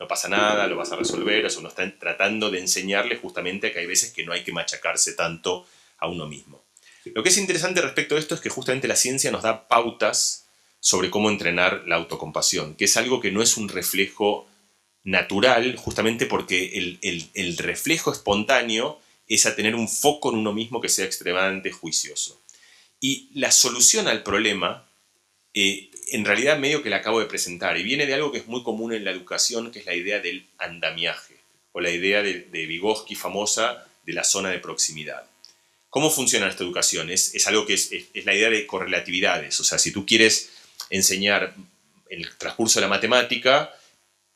no pasa nada, lo vas a resolver. O sea, uno está tratando de enseñarle justamente que hay veces que no hay que machacarse tanto a uno mismo. Lo que es interesante respecto a esto es que justamente la ciencia nos da pautas sobre cómo entrenar la autocompasión, que es algo que no es un reflejo natural, justamente porque el reflejo espontáneo es a tener un foco en uno mismo que sea extremadamente juicioso. Y la solución al problema, en realidad medio que la acabo de presentar, y viene de algo que es muy común en la educación, que es la idea del andamiaje, o la idea de Vygotsky famosa de la zona de proximidad. ¿Cómo funciona esta educación? Es algo que es la idea de correlatividades. O sea, si tú quieres enseñar en el transcurso de la matemática,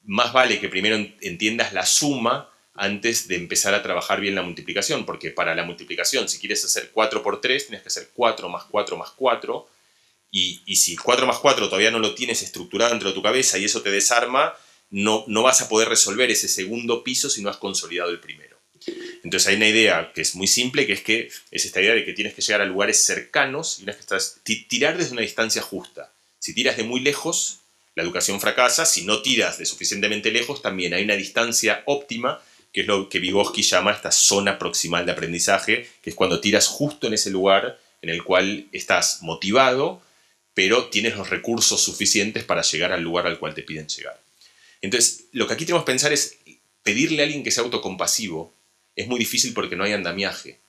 más vale que primero entiendas la suma antes de empezar a trabajar bien la multiplicación, porque para la multiplicación, si quieres hacer 4 por 3, tienes que hacer 4 más 4 más 4, y si 4 más 4 todavía no lo tienes estructurado dentro de tu cabeza y eso te desarma, no vas a poder resolver ese segundo piso si no has consolidado el primero. Entonces hay una idea que es muy simple, que es esta idea de que tienes que llegar a lugares cercanos y tirar desde una distancia justa. Si tiras de muy lejos, la educación fracasa. Si no tiras de suficientemente lejos, también hay una distancia óptima, que es lo que Vygotsky llama esta zona proximal de aprendizaje, que es cuando tiras justo en ese lugar en el cual estás motivado, pero tienes los recursos suficientes para llegar al lugar al cual te piden llegar. Entonces, lo que aquí tenemos que pensar es pedirle a alguien que sea autocompasivo, es muy difícil porque no hay andamiaje.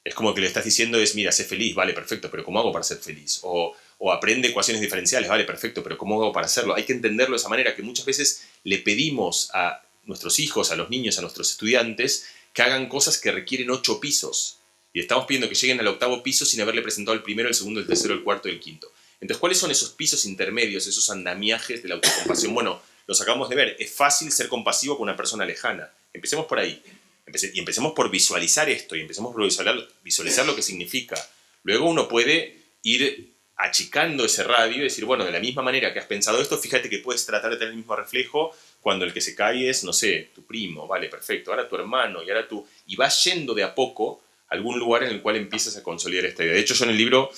Es como que le estás diciendo es, mira, sé feliz, vale, perfecto, pero ¿cómo hago para ser feliz? O aprende ecuaciones diferenciales, vale, perfecto, pero ¿cómo hago para hacerlo? Hay que entenderlo de esa manera, que muchas veces le pedimos a nuestros hijos, a los niños, a nuestros estudiantes, que hagan cosas que requieren 8 pisos. Y estamos pidiendo que lleguen al 8º piso sin haberle presentado el primero, el segundo, el tercero, el cuarto y el quinto. Entonces, ¿cuáles son esos pisos intermedios, esos andamiajes de la autocompasión? Bueno, los acabamos de ver. Es fácil ser compasivo con una persona lejana. Empecemos por ahí. Y empecemos por visualizar esto, y empecemos por visualizar lo que significa. Luego uno puede ir achicando ese radio y decir, bueno, de la misma manera que has pensado esto, fíjate que puedes tratar de tener el mismo reflejo cuando el que se cae es, no sé, tu primo, vale, perfecto, ahora tu hermano, y ahora tú, y vas yendo de a poco a algún lugar en el cual empiezas a consolidar esta idea. De hecho, yo en el libro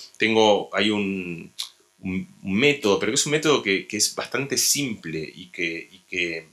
hay un método, pero que es un método que es bastante simple y que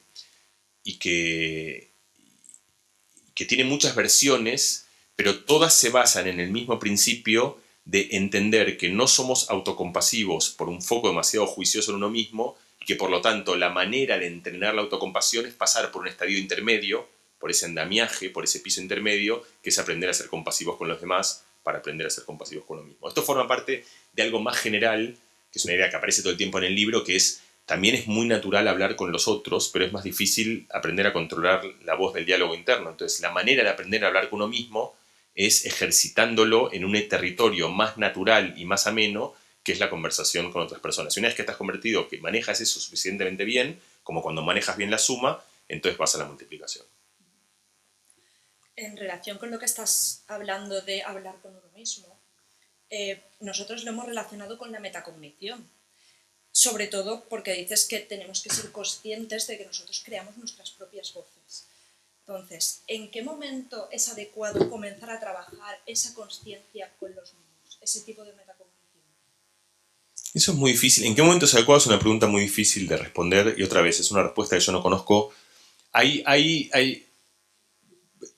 tiene muchas versiones, pero todas se basan en el mismo principio de entender que no somos autocompasivos por un foco demasiado juicioso en uno mismo y que por lo tanto la manera de entrenar la autocompasión es pasar por un estadio intermedio, por ese andamiaje, por ese piso intermedio, que es aprender a ser compasivos con los demás para aprender a ser compasivos con uno mismo. Esto forma parte de algo más general, que es una idea que aparece todo el tiempo en el libro, que es también es muy natural hablar con los otros, pero es más difícil aprender a controlar la voz del diálogo interno. Entonces, la manera de aprender a hablar con uno mismo es ejercitándolo en un territorio más natural y más ameno, que es la conversación con otras personas. Y una vez que estás convertido, que manejas eso suficientemente bien, como cuando manejas bien la suma, entonces vas a la multiplicación. En relación con lo que estás hablando de hablar con uno mismo, nosotros lo hemos relacionado con la metacognición. Sobre todo porque dices que tenemos que ser conscientes de que nosotros creamos nuestras propias voces. Entonces, ¿en qué momento es adecuado comenzar a trabajar esa consciencia con los niños, ese tipo de metacognición? Eso es muy difícil. ¿En qué momento es adecuado? Es una pregunta muy difícil de responder y otra vez es una respuesta que yo no conozco. Te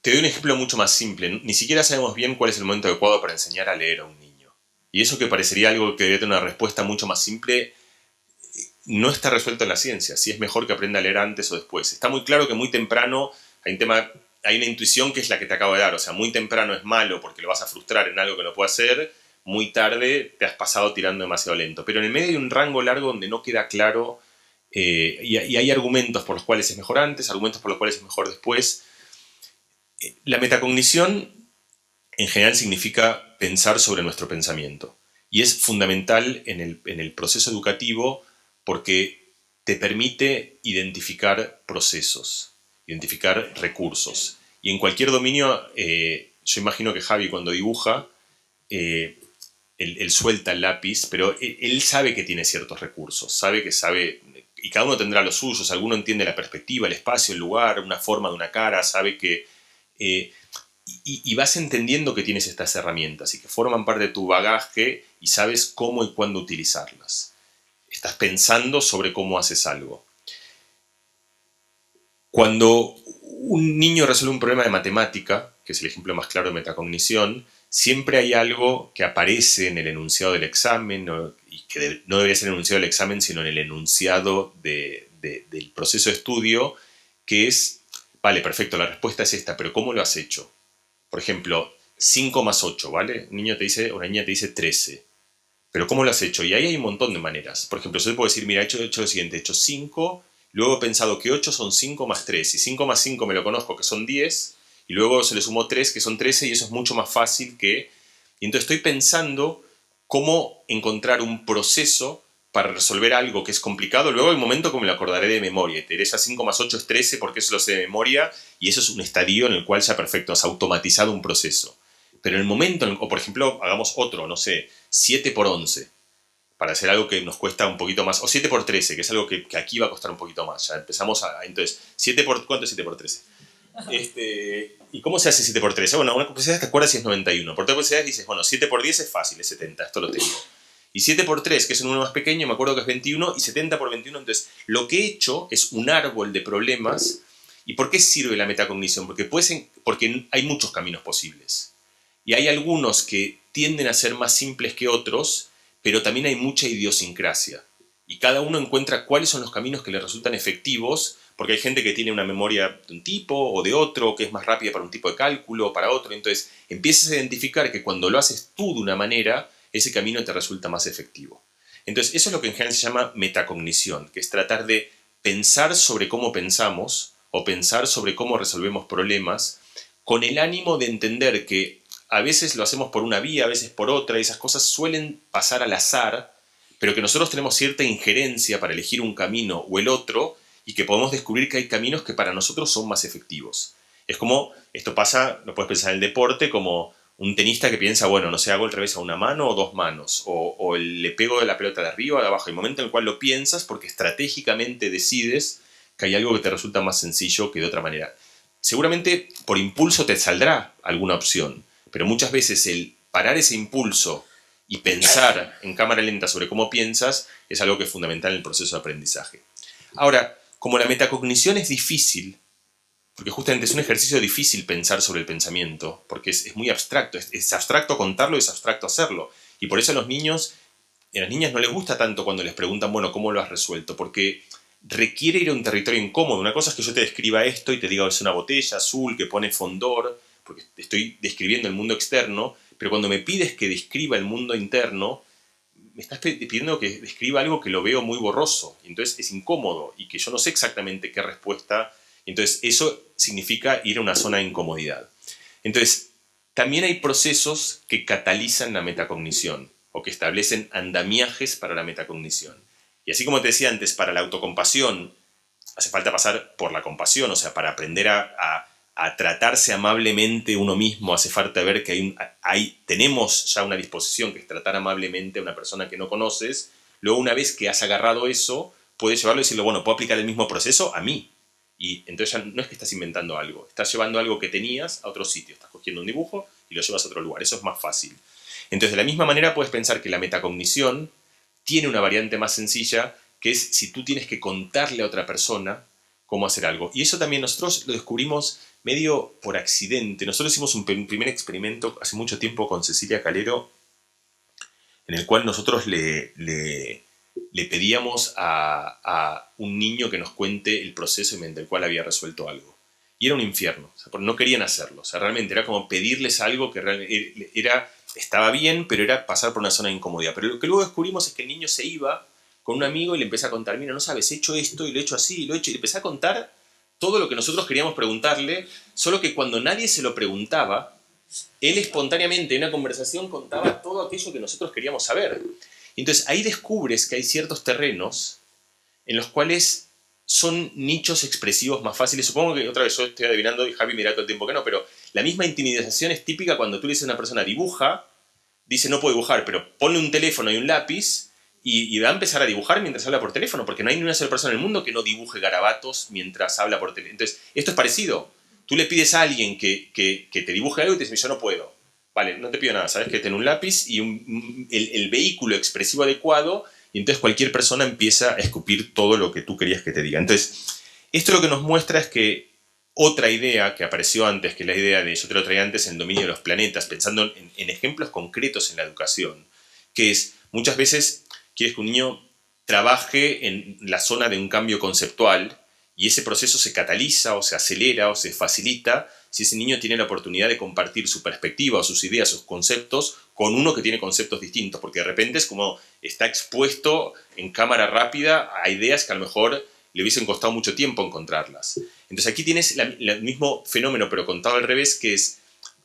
doy un ejemplo mucho más simple. Ni siquiera sabemos bien cuál es el momento adecuado para enseñar a leer a un niño. Y eso que parecería algo que debería tener una respuesta mucho más simple, no está resuelto en la ciencia, si es mejor que aprenda a leer antes o después. Está muy claro que muy temprano hay una intuición que es la que te acabo de dar, o sea, muy temprano es malo porque lo vas a frustrar en algo que no puede hacer, muy tarde te has pasado tirando demasiado lento. Pero en el medio hay un rango largo donde no queda claro y hay argumentos por los cuales es mejor antes, argumentos por los cuales es mejor después. La metacognición en general significa pensar sobre nuestro pensamiento y es fundamental en el proceso educativo porque te permite identificar procesos, identificar recursos. Y en cualquier dominio, yo imagino que Javi cuando dibuja, él suelta el lápiz, pero él sabe que tiene ciertos recursos, y cada uno tendrá los suyos, alguno entiende la perspectiva, el espacio, el lugar, una forma de una cara, sabe que... y vas entendiendo que tienes estas herramientas y que forman parte de tu bagaje y sabes cómo y cuándo utilizarlas. Estás pensando sobre cómo haces algo. Cuando un niño resuelve un problema de matemática, que es el ejemplo más claro de metacognición, siempre hay algo que aparece en el enunciado del examen, y que no debería ser el enunciado del examen, sino en el enunciado del proceso de estudio, que es, vale, perfecto, la respuesta es esta, pero ¿cómo lo has hecho? Por ejemplo, 5 más 8, ¿vale? Una niña te dice 13. Pero ¿cómo lo has hecho? Y ahí hay un montón de maneras. Por ejemplo, yo te puedo decir, mira, he hecho lo siguiente, he hecho 5, luego he pensado que 8 son 5 más 3, y 5 más 5 me lo conozco, que son 10, y luego se le sumó 3, que son 13, y eso es mucho más fácil que... Y entonces estoy pensando cómo encontrar un proceso para resolver algo que es complicado. Luego hay un momento que me lo acordaré de memoria, y te diré, esa 5 más 8 es 13 porque eso lo sé de memoria, y eso es un estadio en el cual ya perfecto, has automatizado un proceso. Pero en el momento, o por ejemplo, hagamos otro, no sé, 7 por 11, para hacer algo que nos cuesta un poquito más, o 7 por 13, que es algo que aquí va a costar un poquito más. Ya empezamos entonces, ¿cuánto es 7 por 13? ¿Y cómo se hace 7 por 13? Bueno, una posibilidad te acuerdas si es 91. Por otra posibilidad dices, bueno, 7 por 10 es fácil, es 70, esto lo tengo. Y 7 por 3, que es un número más pequeño, me acuerdo que es 21, y 70 por 21, entonces lo que he hecho es un árbol de problemas. ¿Y por qué sirve la metacognición? Porque hay muchos caminos posibles. Y hay algunos que tienden a ser más simples que otros, pero también hay mucha idiosincrasia. Y cada uno encuentra cuáles son los caminos que le resultan efectivos porque hay gente que tiene una memoria de un tipo o de otro, que es más rápida para un tipo de cálculo o para otro. Entonces empiezas a identificar que cuando lo haces tú de una manera, ese camino te resulta más efectivo. Entonces eso es lo que en general se llama metacognición, que es tratar de pensar sobre cómo pensamos o pensar sobre cómo resolvemos problemas con el ánimo de entender que a veces lo hacemos por una vía, a veces por otra, y esas cosas suelen pasar al azar, pero que nosotros tenemos cierta injerencia para elegir un camino o el otro, y que podemos descubrir que hay caminos que para nosotros son más efectivos. Es como, esto pasa, lo puedes pensar en el deporte, como un tenista que piensa, bueno, no sé, hago el revés a una mano o dos manos, o le pego de la pelota de arriba o de abajo. Hay un momento en el cual lo piensas porque estratégicamente decides que hay algo que te resulta más sencillo que de otra manera. Seguramente por impulso te saldrá alguna opción, pero muchas veces el parar ese impulso y pensar en cámara lenta sobre cómo piensas es algo que es fundamental en el proceso de aprendizaje. Ahora, como la metacognición es difícil, porque justamente es un ejercicio difícil pensar sobre el pensamiento, porque es muy abstracto, es abstracto contarlo y es abstracto hacerlo. Y por eso a los niños y a las niñas no les gusta tanto cuando les preguntan, bueno, ¿cómo lo has resuelto? Porque requiere ir a un territorio incómodo. Una cosa es que yo te describa esto y te diga, es una botella azul que pone fondor, porque estoy describiendo el mundo externo, pero cuando me pides que describa el mundo interno, me estás pidiendo que describa algo que lo veo muy borroso. Entonces es incómodo y que yo no sé exactamente qué respuesta. Entonces eso significa ir a una zona de incomodidad. Entonces también hay procesos que catalizan la metacognición o que establecen andamiajes para la metacognición. Y así como te decía antes, para la autocompasión hace falta pasar por la compasión, o sea, para aprender a tratarse amablemente uno mismo, hace falta ver que tenemos ya una disposición que es tratar amablemente a una persona que no conoces. Luego, una vez que has agarrado eso, puedes llevarlo y decirle, bueno, puedo aplicar el mismo proceso a mí. Y entonces ya no es que estás inventando algo, estás llevando algo que tenías a otro sitio, estás cogiendo un dibujo y lo llevas a otro lugar, eso es más fácil. Entonces, de la misma manera puedes pensar que la metacognición tiene una variante más sencilla, que es si tú tienes que contarle a otra persona cómo hacer algo. Y eso también nosotros lo descubrimos medio por accidente. Nosotros hicimos un primer experimento hace mucho tiempo con Cecilia Calero, en el cual nosotros le pedíamos a un niño que nos cuente el proceso mediante el cual había resuelto algo. Y era un infierno, o sea, no querían hacerlo. O sea, realmente era como pedirles algo que realmente estaba bien, pero era pasar por una zona de incomodidad. Pero lo que luego descubrimos es que el niño se iba con un amigo y le empecé a contar, mira, no sabes, he hecho esto y lo he hecho así y lo he hecho. Y le empecé a contar todo lo que nosotros queríamos preguntarle, solo que cuando nadie se lo preguntaba, él espontáneamente en una conversación contaba todo aquello que nosotros queríamos saber. Entonces ahí descubres que hay ciertos terrenos en los cuales son nichos expresivos más fáciles. Supongo que otra vez yo estoy adivinando y Javi mira todo el tiempo que no, pero la misma intimidación es típica cuando tú le dices a una persona dibuja, dice no puedo dibujar, pero ponle un teléfono y un lápiz y va a empezar a dibujar mientras habla por teléfono, porque no hay ni una sola persona en el mundo que no dibuje garabatos mientras habla por teléfono. Entonces, esto es parecido. Tú le pides a alguien que te dibuje algo y te dice, yo no puedo. Vale, no te pido nada, ¿sabes? Que ten un lápiz y el vehículo expresivo adecuado, y entonces cualquier persona empieza a escupir todo lo que tú querías que te diga. Entonces, esto lo que nos muestra es que otra idea que apareció antes, que la idea de, yo te lo traía antes, en el dominio de los planetas, pensando en ejemplos concretos en la educación, que es, muchas veces quieres que un niño trabaje en la zona de un cambio conceptual y ese proceso se cataliza o se acelera o se facilita si ese niño tiene la oportunidad de compartir su perspectiva o sus ideas, sus conceptos, con uno que tiene conceptos distintos, porque de repente es como está expuesto en cámara rápida a ideas que a lo mejor le hubiesen costado mucho tiempo encontrarlas. Entonces aquí tienes el mismo fenómeno, pero contado al revés, que es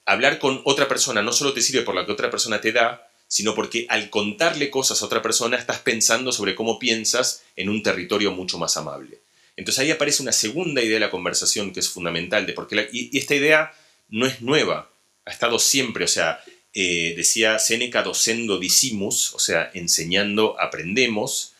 hablar con otra persona no solo te sirve por lo que otra persona te da, sino porque al contarle cosas a otra persona estás pensando sobre cómo piensas en un territorio mucho más amable. Entonces ahí aparece una segunda idea de la conversación que es fundamental, y esta idea no es nueva, ha estado siempre, o sea, decía Séneca, docendo dicimus, o sea, enseñando aprendemos.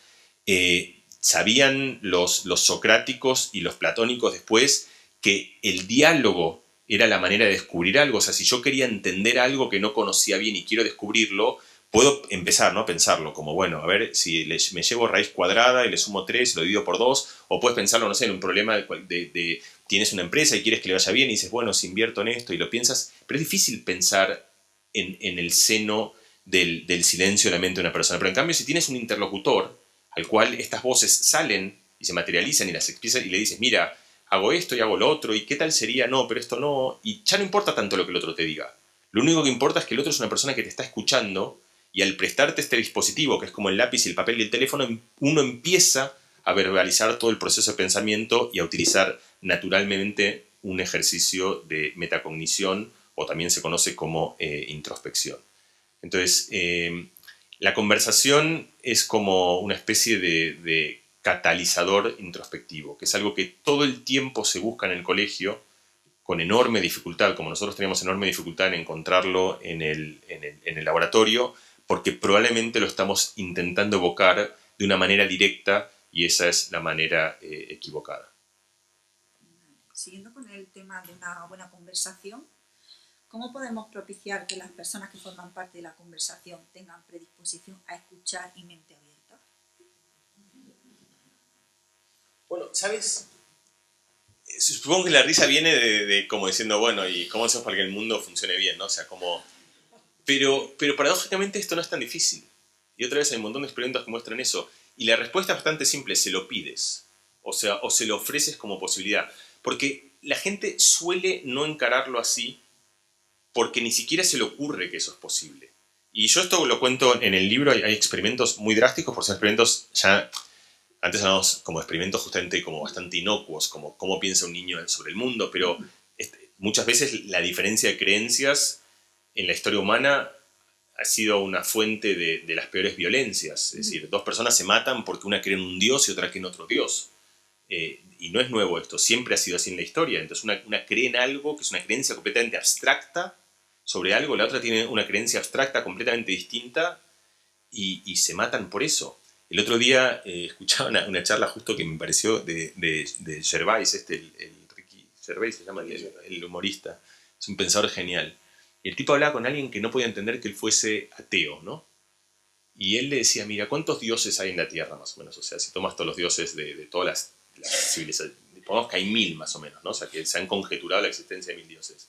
Sabían los socráticos y los platónicos después que el diálogo era la manera de descubrir algo. O sea, si yo quería entender algo que no conocía bien y quiero descubrirlo, puedo empezar, ¿no?, a pensarlo como, bueno, a ver, si me llevo raíz cuadrada y le sumo 3, lo divido por 2, o puedes pensarlo, no sé, en un problema de tienes una empresa y quieres que le vaya bien y dices, bueno, si invierto en esto y lo piensas, pero es difícil pensar en el seno del silencio de la mente de una persona. Pero en cambio, si tienes un interlocutor al cual estas voces salen y se materializan y las expresas y le dices, mira, hago esto y hago lo otro, y qué tal sería, no, pero esto no, y ya no importa tanto lo que el otro te diga. Lo único que importa es que el otro es una persona que te está escuchando, y al prestarte este dispositivo, que es como el lápiz y el papel y el teléfono, uno empieza a verbalizar todo el proceso de pensamiento y a utilizar naturalmente un ejercicio de metacognición, o también se conoce como introspección. Entonces, la conversación es como una especie de catalizador introspectivo, que es algo que todo el tiempo se busca en el colegio, con enorme dificultad, como nosotros teníamos enorme dificultad en encontrarlo en el laboratorio, porque probablemente lo estamos intentando evocar de una manera directa, y esa es la manera equivocada. Siguiendo con el tema de una buena conversación, ¿cómo podemos propiciar que las personas que forman parte de la conversación tengan predisposición a escuchar y mente abierta? Bueno, ¿sabes? Supongo que la risa viene de como diciendo, bueno, ¿y cómo hacemos para que el mundo funcione bien, no? O sea, como... Pero paradójicamente esto no es tan difícil. Y otra vez hay un montón de experimentos que muestran eso. Y la respuesta es bastante simple, se lo pides. O sea, o se lo ofreces como posibilidad. Porque la gente suele no encararlo así, porque ni siquiera se le ocurre que eso es posible. Y yo esto lo cuento en el libro, hay experimentos muy drásticos, por ser experimentos ya... Antes hablábamos como experimentos justamente como bastante inocuos, como cómo piensa un niño sobre el mundo, pero muchas veces la diferencia de creencias en la historia humana ha sido una fuente de las peores violencias. Es decir, dos personas se matan porque una cree en un dios y otra cree en otro dios. Y no es nuevo esto, siempre ha sido así en la historia. Entonces una cree en algo que es una creencia completamente abstracta sobre algo, la otra tiene una creencia abstracta completamente distinta y se matan por eso. El otro día escuchaba una charla justo que me pareció de Gervais, el Ricky Gervais se llama, el humorista. Es un pensador genial. Y el tipo hablaba con alguien que no podía entender que él fuese ateo, ¿no? Y él le decía, mira, ¿cuántos dioses hay en la Tierra, más o menos? O sea, si tomas todos los dioses de todas las civilizaciones, pongamos que hay 1000 más o menos, ¿no? O sea, que se han conjeturado la existencia de 1000 dioses.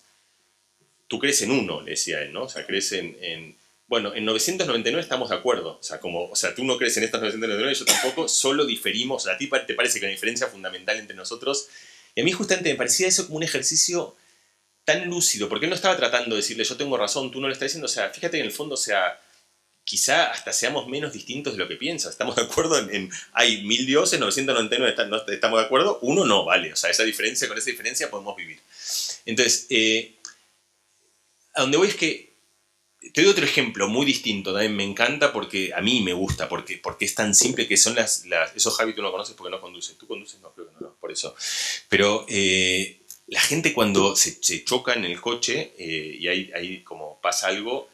Tú crees en uno, le decía él, ¿no? O sea, crees bueno, en 999 estamos de acuerdo. O sea, tú no crees en estas 999, yo tampoco, solo diferimos. A ti te parece que hay una diferencia fundamental entre nosotros. Y a mí justamente me parecía eso como un ejercicio tan lúcido, porque él no estaba tratando de decirle, yo tengo razón, tú no lo estás diciendo. O sea, fíjate que en el fondo, o sea, quizá hasta seamos menos distintos de lo que piensas. ¿Estamos de acuerdo hay 1000 dioses, 999 no estamos de acuerdo? Uno no, vale. O sea, con esa diferencia podemos vivir. Entonces, a donde voy es que te doy otro ejemplo muy distinto, también me encanta porque a mí me gusta, porque es tan simple que son esos Javi tú no conoces porque no conduces. ¿Tú conduces? No, creo que no, por eso. Pero la gente cuando se choca en el coche y ahí como pasa algo,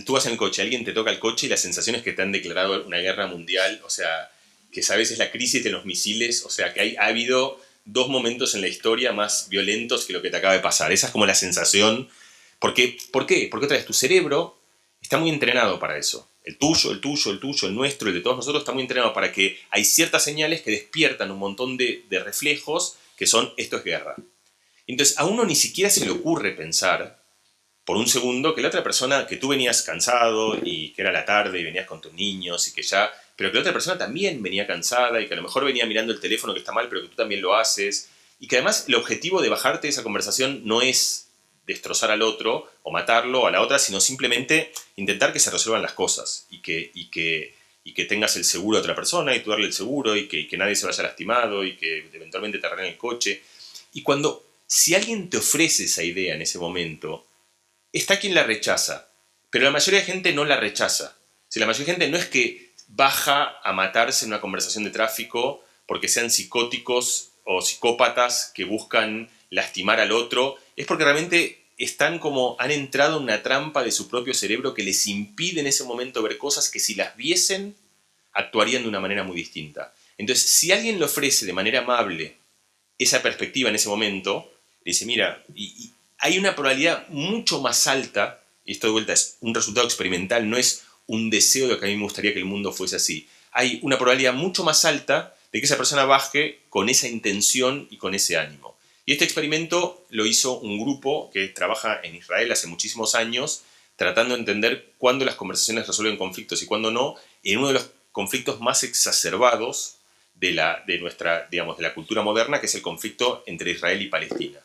tú vas en el coche, alguien te toca el coche y la sensación es que te han declarado una guerra mundial, o sea, que sabes es la crisis de los misiles, o sea, que ha habido 2 momentos en la historia más violentos que lo que te acaba de pasar. Esa es como la sensación. ¿Por qué? Porque otra vez tu cerebro está muy entrenado para eso. El tuyo, el nuestro, el de todos nosotros está muy entrenado para que hay ciertas señales que despiertan un montón de reflejos que son, esto es guerra. Entonces a uno ni siquiera se le ocurre pensar por un segundo que la otra persona, que tú venías cansado y que era la tarde y venías con tus niños y que ya... Pero que la otra persona también venía cansada y que a lo mejor venía mirando el teléfono que está mal, pero que tú también lo haces. Y que además el objetivo de bajarte de esa conversación no es destrozar al otro o matarlo a la otra, sino simplemente intentar que se resuelvan las cosas y que tengas el seguro de otra persona y tú darle el seguro y que nadie se vaya lastimado y que eventualmente te arreglen el coche. Y si alguien te ofrece esa idea en ese momento, está quien la rechaza, pero la mayoría de gente no la rechaza. Si la mayoría de gente no es que baja a matarse en una conversación de tráfico porque sean psicóticos o psicópatas que buscan lastimar al otro, es porque realmente han entrado en una trampa de su propio cerebro que les impide en ese momento ver cosas que si las viesen actuarían de una manera muy distinta. Entonces, si alguien le ofrece de manera amable esa perspectiva en ese momento, le dice, mira, y hay una probabilidad mucho más alta, y esto de vuelta es un resultado experimental, no es un deseo de que a mí me gustaría que el mundo fuese así. Hay una probabilidad mucho más alta de que esa persona baje con esa intención y con ese ánimo. Y este experimento lo hizo un grupo que trabaja en Israel hace muchísimos años, tratando de entender cuándo las conversaciones resuelven conflictos y cuándo no, en uno de los conflictos más exacerbados de nuestra, digamos, de la cultura moderna, que es el conflicto entre Israel y Palestina.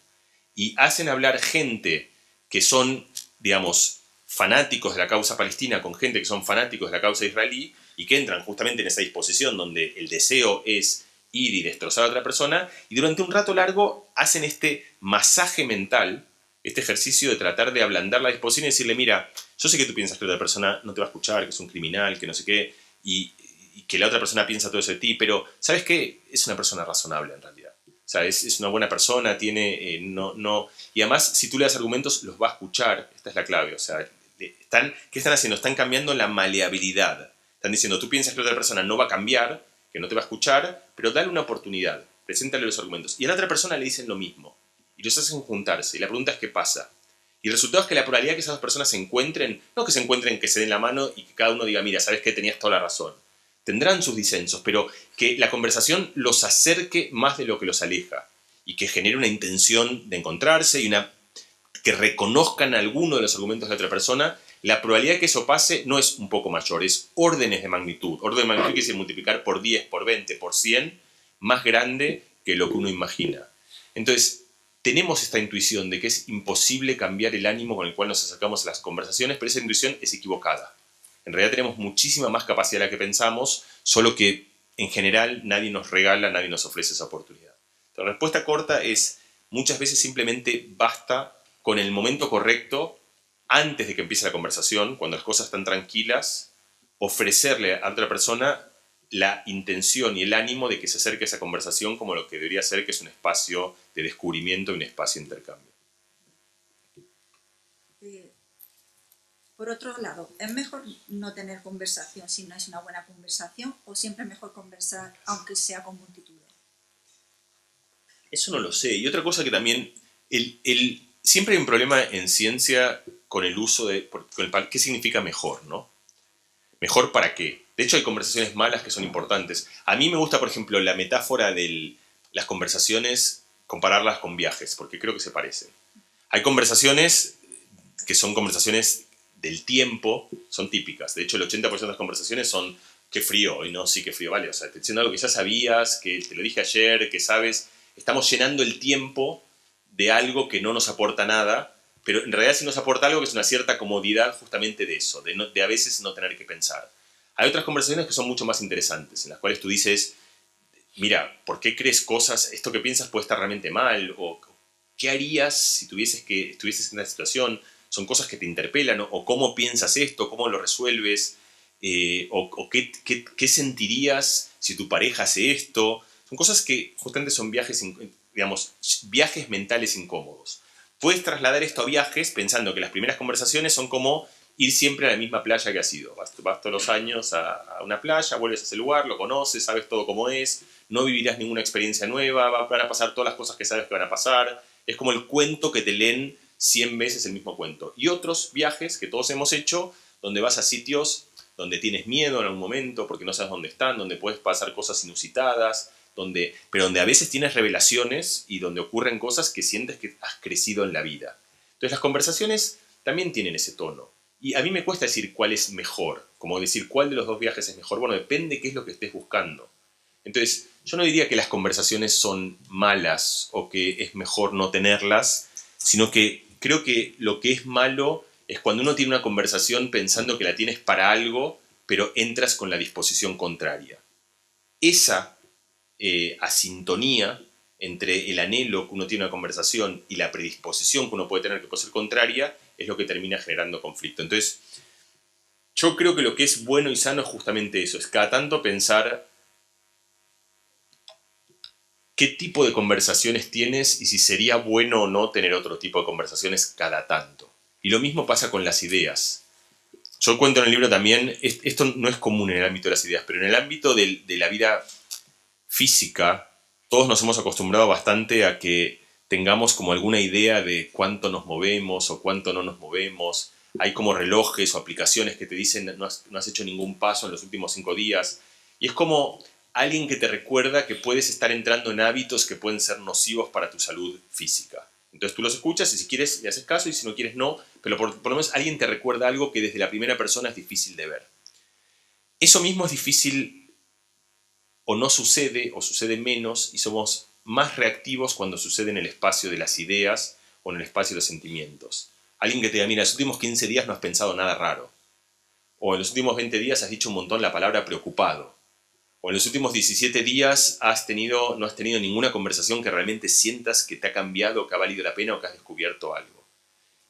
Y hacen hablar gente que son, digamos, fanáticos de la causa palestina con gente que son fanáticos de la causa israelí y que entran justamente en esa disposición donde el deseo es ir y destrozar a otra persona, y durante un rato largo hacen este masaje mental, este ejercicio de tratar de ablandar la disposición y decirle, mira, yo sé que tú piensas que la otra persona no te va a escuchar, que es un criminal, que no sé qué, y que la otra persona piensa todo eso de ti, pero ¿sabes qué? Es una persona razonable en realidad. O sea, es una buena persona, tiene, y además, si tú le das argumentos, los va a escuchar, esta es la clave, o sea, ¿qué están haciendo? Están cambiando la maleabilidad. Están diciendo, tú piensas que la otra persona no va a cambiar, que no te va a escuchar, pero dale una oportunidad, preséntale los argumentos. Y a la otra persona le dicen lo mismo, y los hacen juntarse, y la pregunta es qué pasa. Y el resultado es que la probabilidad de que esas dos personas se encuentren, no que se encuentren, que se den la mano y que cada uno diga, mira, ¿sabes qué? Tenías toda la razón. Tendrán sus disensos, pero que la conversación los acerque más de lo que los aleja y que genere una intención de encontrarse y que reconozcan alguno de los argumentos de la otra persona, la probabilidad de que eso pase no es un poco mayor, es órdenes de magnitud. Orden de magnitud quiere decir multiplicar por 10, por 20, por 100, más grande que lo que uno imagina. Entonces, tenemos esta intuición de que es imposible cambiar el ánimo con el cual nos acercamos a las conversaciones, pero esa intuición es equivocada. En realidad tenemos muchísima más capacidad de la que pensamos, solo que en general nadie nos regala, nadie nos ofrece esa oportunidad. La respuesta corta es, muchas veces simplemente basta con el momento correcto, antes de que empiece la conversación, cuando las cosas están tranquilas, ofrecerle a otra persona la intención y el ánimo de que se acerque a esa conversación como lo que debería ser, que es un espacio de descubrimiento y un espacio de intercambio. Por otro lado, ¿es mejor no tener conversación si no es una buena conversación o siempre es mejor conversar aunque sea con multitudes? Eso no lo sé. Y otra cosa que también, siempre hay un problema en ciencia con el uso de, ¿qué significa mejor, no? ¿Mejor para qué? De hecho, hay conversaciones malas que son importantes. A mí me gusta, por ejemplo, la metáfora de las conversaciones, compararlas con viajes, porque creo que se parecen. Hay conversaciones que son conversaciones del tiempo, son típicas. De hecho, el 80% de las conversaciones son qué frío, y no, sí, qué frío, vale. O sea, te diciendo algo que ya sabías, que te lo dije ayer, que sabes. Estamos llenando el tiempo de algo que no nos aporta nada, pero en realidad sí nos aporta algo que es una cierta comodidad justamente de eso, de a veces no tener que pensar. Hay otras conversaciones que son mucho más interesantes, en las cuales tú dices, mira, ¿por qué crees cosas? Esto que piensas puede estar realmente mal, o ¿qué harías si estuvieses en una situación? Son cosas que te interpelan, o cómo piensas esto, cómo lo resuelves, o qué sentirías si tu pareja hace esto. Son cosas que justamente son viajes mentales incómodos. Puedes trasladar esto a viajes pensando que las primeras conversaciones son como ir siempre a la misma playa que has ido. Vas todos los años a una playa, vuelves a ese lugar, lo conoces, sabes todo cómo es, no vivirás ninguna experiencia nueva, van a pasar todas las cosas que sabes que van a pasar. Es como el cuento que te leen 100 veces el mismo cuento. Y otros viajes que todos hemos hecho, donde vas a sitios donde tienes miedo en algún momento porque no sabes dónde están, donde puedes pasar cosas inusitadas, pero donde a veces tienes revelaciones y donde ocurren cosas que sientes que has crecido en la vida. Entonces las conversaciones también tienen ese tono. Y a mí me cuesta decir cuál es mejor, como decir cuál de los dos viajes es mejor. Bueno, depende qué es lo que estés buscando. Entonces, yo no diría que las conversaciones son malas o que es mejor no tenerlas, sino que creo que lo que es malo es cuando uno tiene una conversación pensando que la tienes para algo, pero entras con la disposición contraria. Esa asintonía entre el anhelo que uno tiene en una conversación y la predisposición que uno puede tener que puede ser contraria es lo que termina generando conflicto. Entonces, yo creo que lo que es bueno y sano es justamente eso, es cada tanto pensar qué tipo de conversaciones tienes y si sería bueno o no tener otro tipo de conversaciones cada tanto. Y lo mismo pasa con las ideas. Yo cuento en el libro también, esto no es común en el ámbito de las ideas, pero en el ámbito de la vida física, todos nos hemos acostumbrado bastante a que tengamos como alguna idea de cuánto nos movemos o cuánto no nos movemos. Hay como relojes o aplicaciones que te dicen no has hecho ningún paso en los últimos 5 días. Y es como alguien que te recuerda que puedes estar entrando en hábitos que pueden ser nocivos para tu salud física. Entonces tú los escuchas y si quieres le haces caso y si no quieres no, pero por lo menos alguien te recuerda algo que desde la primera persona es difícil de ver. Eso mismo es difícil o no sucede, o sucede menos, y somos más reactivos cuando sucede en el espacio de las ideas o en el espacio de los sentimientos. Alguien que te diga, mira, en los últimos 15 días no has pensado nada raro. O en los últimos 20 días has dicho un montón la palabra preocupado. O en los últimos 17 días no has tenido ninguna conversación que realmente sientas que te ha cambiado, que ha valido la pena o que has descubierto algo.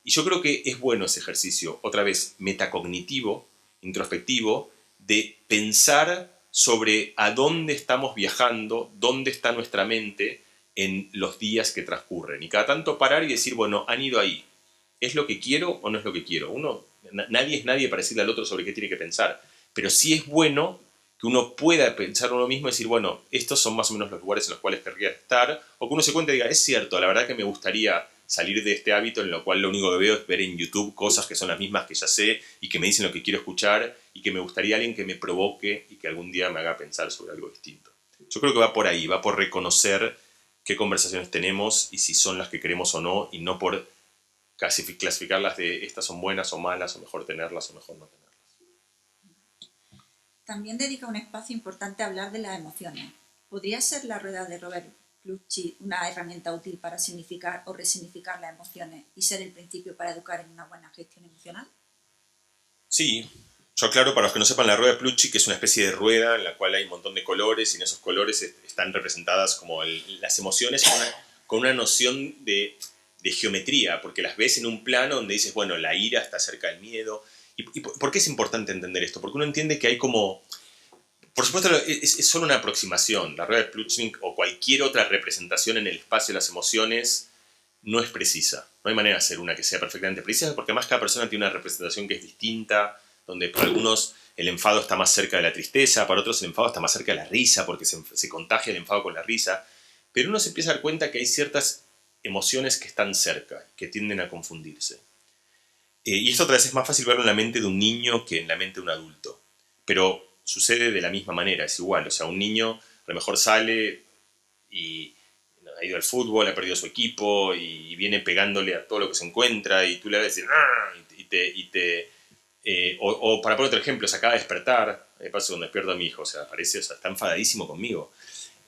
Y yo creo que es bueno ese ejercicio, otra vez, metacognitivo, introspectivo, de pensar sobre a dónde estamos viajando, dónde está nuestra mente en los días que transcurren. Y cada tanto parar y decir, bueno, han ido ahí. ¿Es lo que quiero o no es lo que quiero? Nadie es nadie para decirle al otro sobre qué tiene que pensar. Pero sí es bueno que uno pueda pensar uno mismo y decir, bueno, estos son más o menos los lugares en los cuales querría estar. O que uno se cuente y diga, es cierto, la verdad que me gustaría salir de este hábito en lo cual lo único que veo es ver en YouTube cosas que son las mismas que ya sé y que me dicen lo que quiero escuchar y que me gustaría alguien que me provoque y que algún día me haga pensar sobre algo distinto. Yo creo que va por ahí, va por reconocer qué conversaciones tenemos y si son las que queremos o no, y no por clasificarlas de estas son buenas o malas, o mejor tenerlas o mejor no tenerlas. También dedica un espacio importante a hablar de las emociones. ¿Podría ser la rueda de Robert Plutchik una herramienta útil para significar o resignificar las emociones y ser el principio para educar en una buena gestión emocional? Sí, yo aclaro para los que no sepan, la rueda de Plutchik, que es una especie de rueda en la cual hay un montón de colores y en esos colores están representadas como las emociones con una noción de geometría, porque las ves en un plano donde dices, bueno, la ira está cerca del miedo. ¿Y por qué es importante entender esto? Porque uno entiende que hay como... Por supuesto, es solo una aproximación. La rueda de Plutchik o cualquier otra representación en el espacio de las emociones no es precisa. No hay manera de hacer una que sea perfectamente precisa, porque además cada persona tiene una representación que es distinta, donde para algunos el enfado está más cerca de la tristeza, para otros el enfado está más cerca de la risa, porque se contagia el enfado con la risa. Pero uno se empieza a dar cuenta que hay ciertas emociones que están cerca, que tienden a confundirse. Y esto otra vez es más fácil verlo en la mente de un niño que en la mente de un adulto. Pero sucede de la misma manera, es igual. O sea, un niño a lo mejor sale y ha ido al fútbol, ha perdido su equipo y viene pegándole a todo lo que se encuentra y tú le vas a decir o para poner otro ejemplo, se acaba de despertar, me pasa cuando despierto a mi hijo, o sea, parece, o sea, está enfadadísimo conmigo.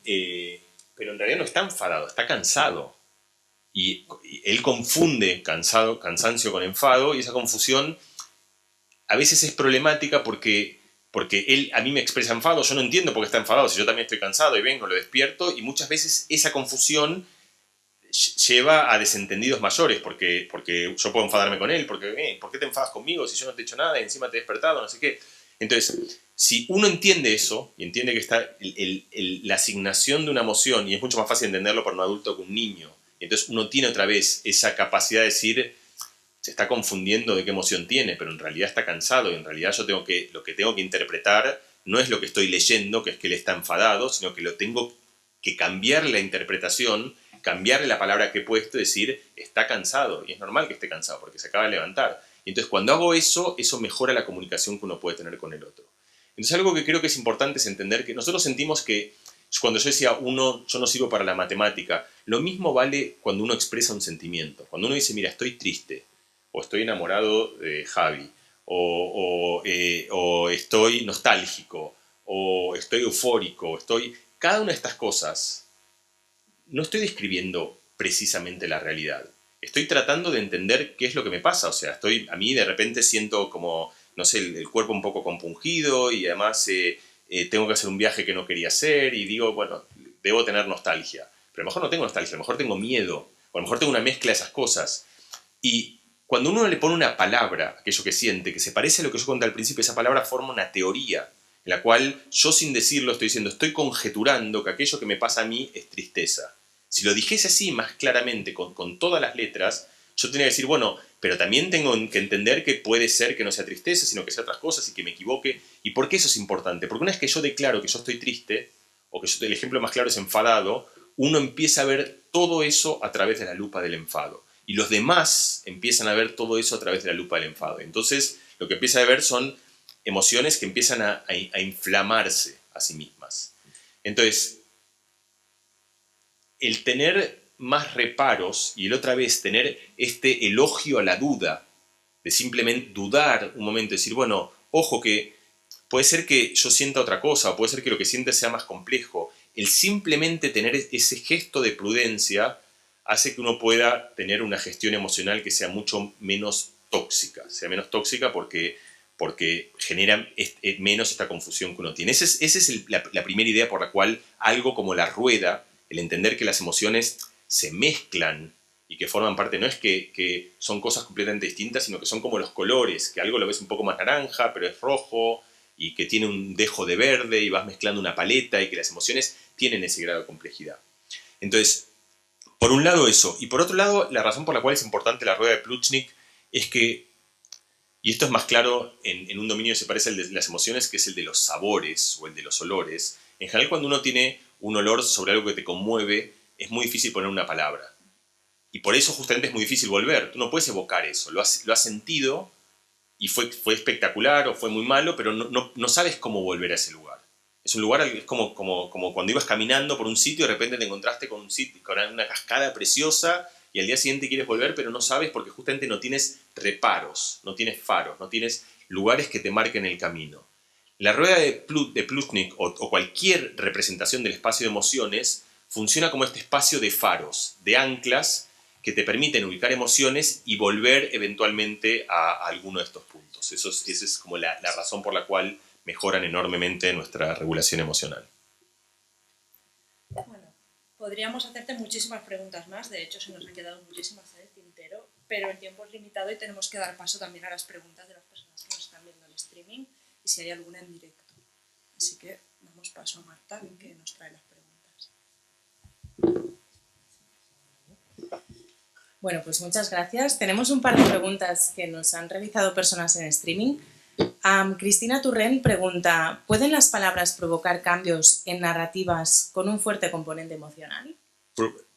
Pero en realidad no está enfadado, está cansado. Y él confunde cansancio con enfado, y esa confusión a veces es problemática porque él a mí me expresa enfado, yo no entiendo por qué está enfadado, si yo también estoy cansado y vengo, lo despierto, y muchas veces esa confusión lleva a desentendidos mayores, porque yo puedo enfadarme con él, porque ¿por qué te enfadas conmigo si yo no te he hecho nada y encima te he despertado, no sé qué? Entonces, si uno entiende eso, y entiende que está la asignación de una emoción, y es mucho más fácil entenderlo para un adulto que un niño, entonces uno tiene otra vez esa capacidad de decir, se está confundiendo de qué emoción tiene, pero en realidad está cansado, y en realidad lo que tengo que interpretar no es lo que estoy leyendo, que es que él está enfadado, sino que lo tengo que cambiar la interpretación, cambiarle la palabra que he puesto, decir, está cansado, y es normal que esté cansado, porque se acaba de levantar. Y entonces cuando hago eso mejora la comunicación que uno puede tener con el otro. Entonces algo que creo que es importante es entender que nosotros sentimos que, cuando yo decía, yo no sirvo para la matemática, lo mismo vale cuando uno expresa un sentimiento. Cuando uno dice, mira, estoy triste, o estoy enamorado de Javi, o estoy nostálgico, o estoy eufórico, cada una de estas cosas, no estoy describiendo precisamente la realidad. Estoy tratando de entender qué es lo que me pasa. O sea, a mí de repente siento como, no sé, el cuerpo un poco compungido, y además tengo que hacer un viaje que no quería hacer, y digo, bueno, debo tener nostalgia. Pero a lo mejor no tengo nostalgia, a lo mejor tengo miedo, o a lo mejor tengo una mezcla de esas cosas. Y cuando uno le pone una palabra a aquello que siente, que se parece a lo que yo conté al principio, esa palabra forma una teoría, en la cual yo sin decirlo estoy diciendo, estoy conjeturando que aquello que me pasa a mí es tristeza. Si lo dijese así más claramente, con todas las letras, yo tendría que decir, bueno, pero también tengo que entender que puede ser que no sea tristeza, sino que sea otras cosas y que me equivoque. ¿Y por qué eso es importante? Porque una vez que yo declaro que yo estoy triste, o que el ejemplo más claro es enfadado, uno empieza a ver todo eso a través de la lupa del enfado. Y los demás empiezan a ver todo eso a través de la lupa del enfado. Entonces, lo que empieza a ver son emociones que empiezan a inflamarse a sí mismas. Entonces, el tener más reparos y el otra vez tener este elogio a la duda, de simplemente dudar un momento, decir, bueno, ojo que puede ser que yo sienta otra cosa, o puede ser que lo que siente sea más complejo. El simplemente tener ese gesto de prudencia hace que uno pueda tener una gestión emocional que sea mucho menos tóxica. Sea menos tóxica porque genera menos esta confusión que uno tiene. Esa es la primera idea por la cual algo como la rueda, el entender que las emociones se mezclan y que forman parte, no es que son cosas completamente distintas, sino que son como los colores, que algo lo ves un poco más naranja, pero es rojo, y que tiene un dejo de verde, y vas mezclando una paleta, y que las emociones tienen ese grado de complejidad. Entonces, por un lado eso, y por otro lado, la razón por la cual es importante la rueda de Plutchik es que, y esto es más claro en un dominio que se parece al de las emociones, que es el de los sabores o el de los olores. En general, cuando uno tiene un olor sobre algo que te conmueve, es muy difícil poner una palabra. Y por eso justamente es muy difícil volver. Tú no puedes evocar eso. Lo has sentido y fue espectacular o fue muy malo, pero no sabes cómo volver a ese lugar. Es un lugar, es como cuando ibas caminando por un sitio y de repente te encontraste con una cascada preciosa y al día siguiente quieres volver, pero no sabes porque justamente no tienes reparos, no tienes faros, no tienes lugares que te marquen el camino. La rueda de Plutchik o cualquier representación del espacio de emociones funciona como este espacio de faros, de anclas que te permiten ubicar emociones y volver eventualmente a alguno de estos puntos. Esa es como la razón por la cual mejoran enormemente nuestra regulación emocional. Bueno, podríamos hacerte muchísimas preguntas más, de hecho se nos han quedado muchísimas en el tintero, pero el tiempo es limitado y tenemos que dar paso también a las preguntas de las personas que nos están viendo en streaming y si hay alguna en directo. Así que damos paso a Marta, que nos trae las preguntas. Bueno, pues muchas gracias. Tenemos un par de preguntas que nos han realizado personas en streaming. Cristina Turren pregunta, ¿pueden las palabras provocar cambios en narrativas con un fuerte componente emocional?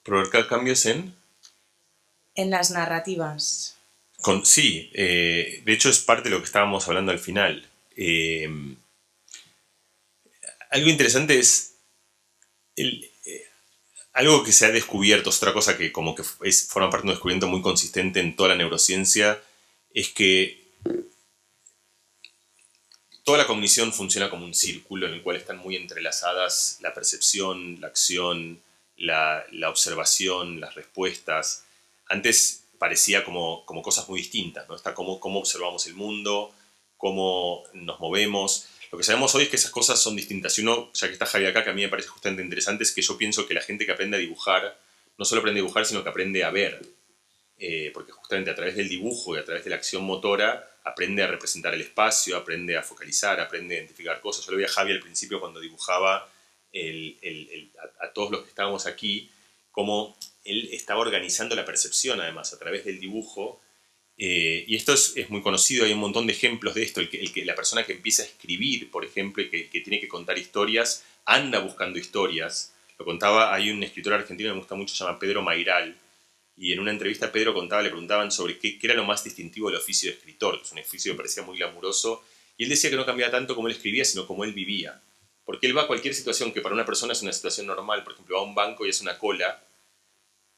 ¿Provocar cambios en? En las narrativas. Sí, de hecho es parte de lo que estábamos hablando al final. Algo interesante es algo que se ha descubierto, otra cosa que como que forma parte de un descubrimiento muy consistente en toda la neurociencia, es que toda la cognición funciona como un círculo en el cual están muy entrelazadas la percepción, la acción, la observación, las respuestas. Antes parecía como cosas muy distintas, ¿no? Está cómo observamos el mundo, cómo nos movemos. Lo que sabemos hoy es que esas cosas son distintas. Y uno, ya que está Javi acá, que a mí me parece justamente interesante, es que yo pienso que la gente que aprende a dibujar, no solo aprende a dibujar, sino que aprende a ver. Porque justamente a través del dibujo y a través de la acción motora, aprende a representar el espacio, aprende a focalizar, aprende a identificar cosas. Yo lo vi a Javi al principio cuando dibujaba a todos los que estábamos aquí, cómo él estaba organizando la percepción, además, a través del dibujo. Y esto es muy conocido, hay un montón de ejemplos de esto. La persona que empieza a escribir, por ejemplo, y que tiene que contar historias, anda buscando historias. Lo contaba, hay un escritor argentino que me gusta mucho, se llama Pedro Mairal, y en una entrevista Pedro contaba, le preguntaban sobre qué era lo más distintivo del oficio de escritor, que es un oficio que parecía muy glamuroso, y él decía que no cambiaba tanto como él escribía, sino como él vivía. Porque él va a cualquier situación que para una persona es una situación normal, por ejemplo, va a un banco y hace una cola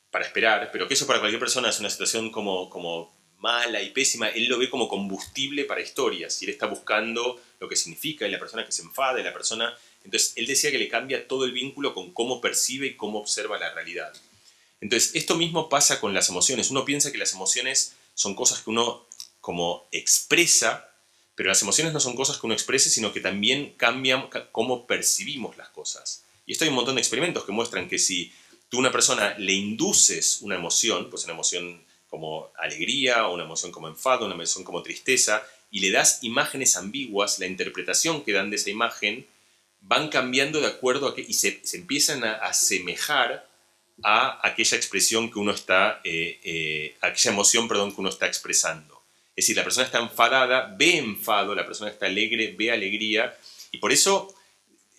para esperar, pero que eso para cualquier persona es una situación como mala y pésima, él lo ve como combustible para historias, y él está buscando lo que significa, y la persona que se enfada, y la persona... Entonces, él decía que le cambia todo el vínculo con cómo percibe y cómo observa la realidad. Entonces, esto mismo pasa con las emociones. Uno piensa que las emociones son cosas que uno como expresa, pero las emociones no son cosas que uno exprese, sino que también cambian cómo percibimos las cosas. Y esto hay un montón de experimentos que muestran que si tú a una persona le induces una emoción, pues una emoción como alegría, o una emoción como enfado, una emoción como tristeza, y le das imágenes ambiguas, la interpretación que dan de esa imagen van cambiando de acuerdo a que, y se empiezan a asemejar a aquella expresión que uno está, aquella emoción, perdón, que uno está expresando. Es decir, la persona está enfadada, ve enfado, la persona está alegre, ve alegría, y por eso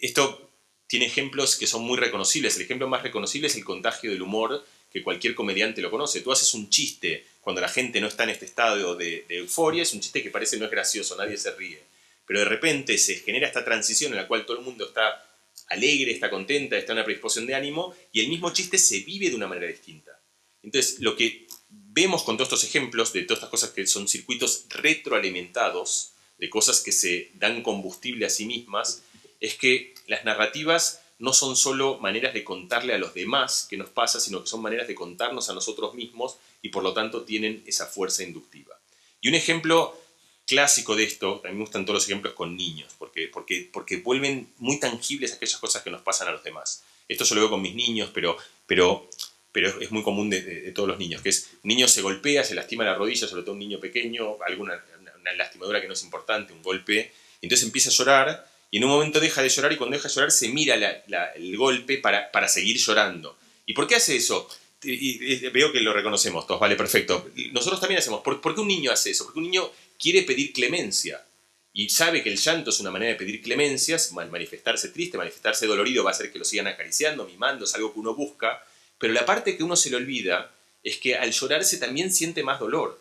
esto tiene ejemplos que son muy reconocibles. El ejemplo más reconocible es el contagio del humor, que cualquier comediante lo conoce. Tú haces un chiste cuando la gente no está en este estado de euforia, es un chiste que parece no es gracioso, nadie se ríe. Pero de repente se genera esta transición en la cual todo el mundo está alegre, está contenta, está en una predisposición de ánimo, y el mismo chiste se vive de una manera distinta. Entonces, lo que vemos con todos estos ejemplos, de todas estas cosas que son circuitos retroalimentados, de cosas que se dan combustible a sí mismas, es que las narrativas no son solo maneras de contarle a los demás qué nos pasa, sino que son maneras de contarnos a nosotros mismos y por lo tanto tienen esa fuerza inductiva. Y un ejemplo clásico de esto, a mí me gustan todos los ejemplos con niños, porque vuelven muy tangibles aquellas cosas que nos pasan a los demás. Esto yo lo veo con mis niños, pero es muy común de todos los niños, que es un niño se golpea, se lastima la rodilla, sobre todo un niño pequeño, una lastimadura que no es importante, un golpe, entonces empieza a llorar y en un momento deja de llorar y cuando deja de llorar se mira el golpe para seguir llorando. ¿Y por qué hace eso? Y veo que lo reconocemos todos, vale, perfecto. Nosotros también hacemos. ¿Por qué un niño hace eso? Porque un niño quiere pedir clemencia y sabe que el llanto es una manera de pedir clemencia, manifestarse triste, manifestarse dolorido va a hacer que lo sigan acariciando, mimando, es algo que uno busca, pero la parte que uno se le olvida es que al llorarse también siente más dolor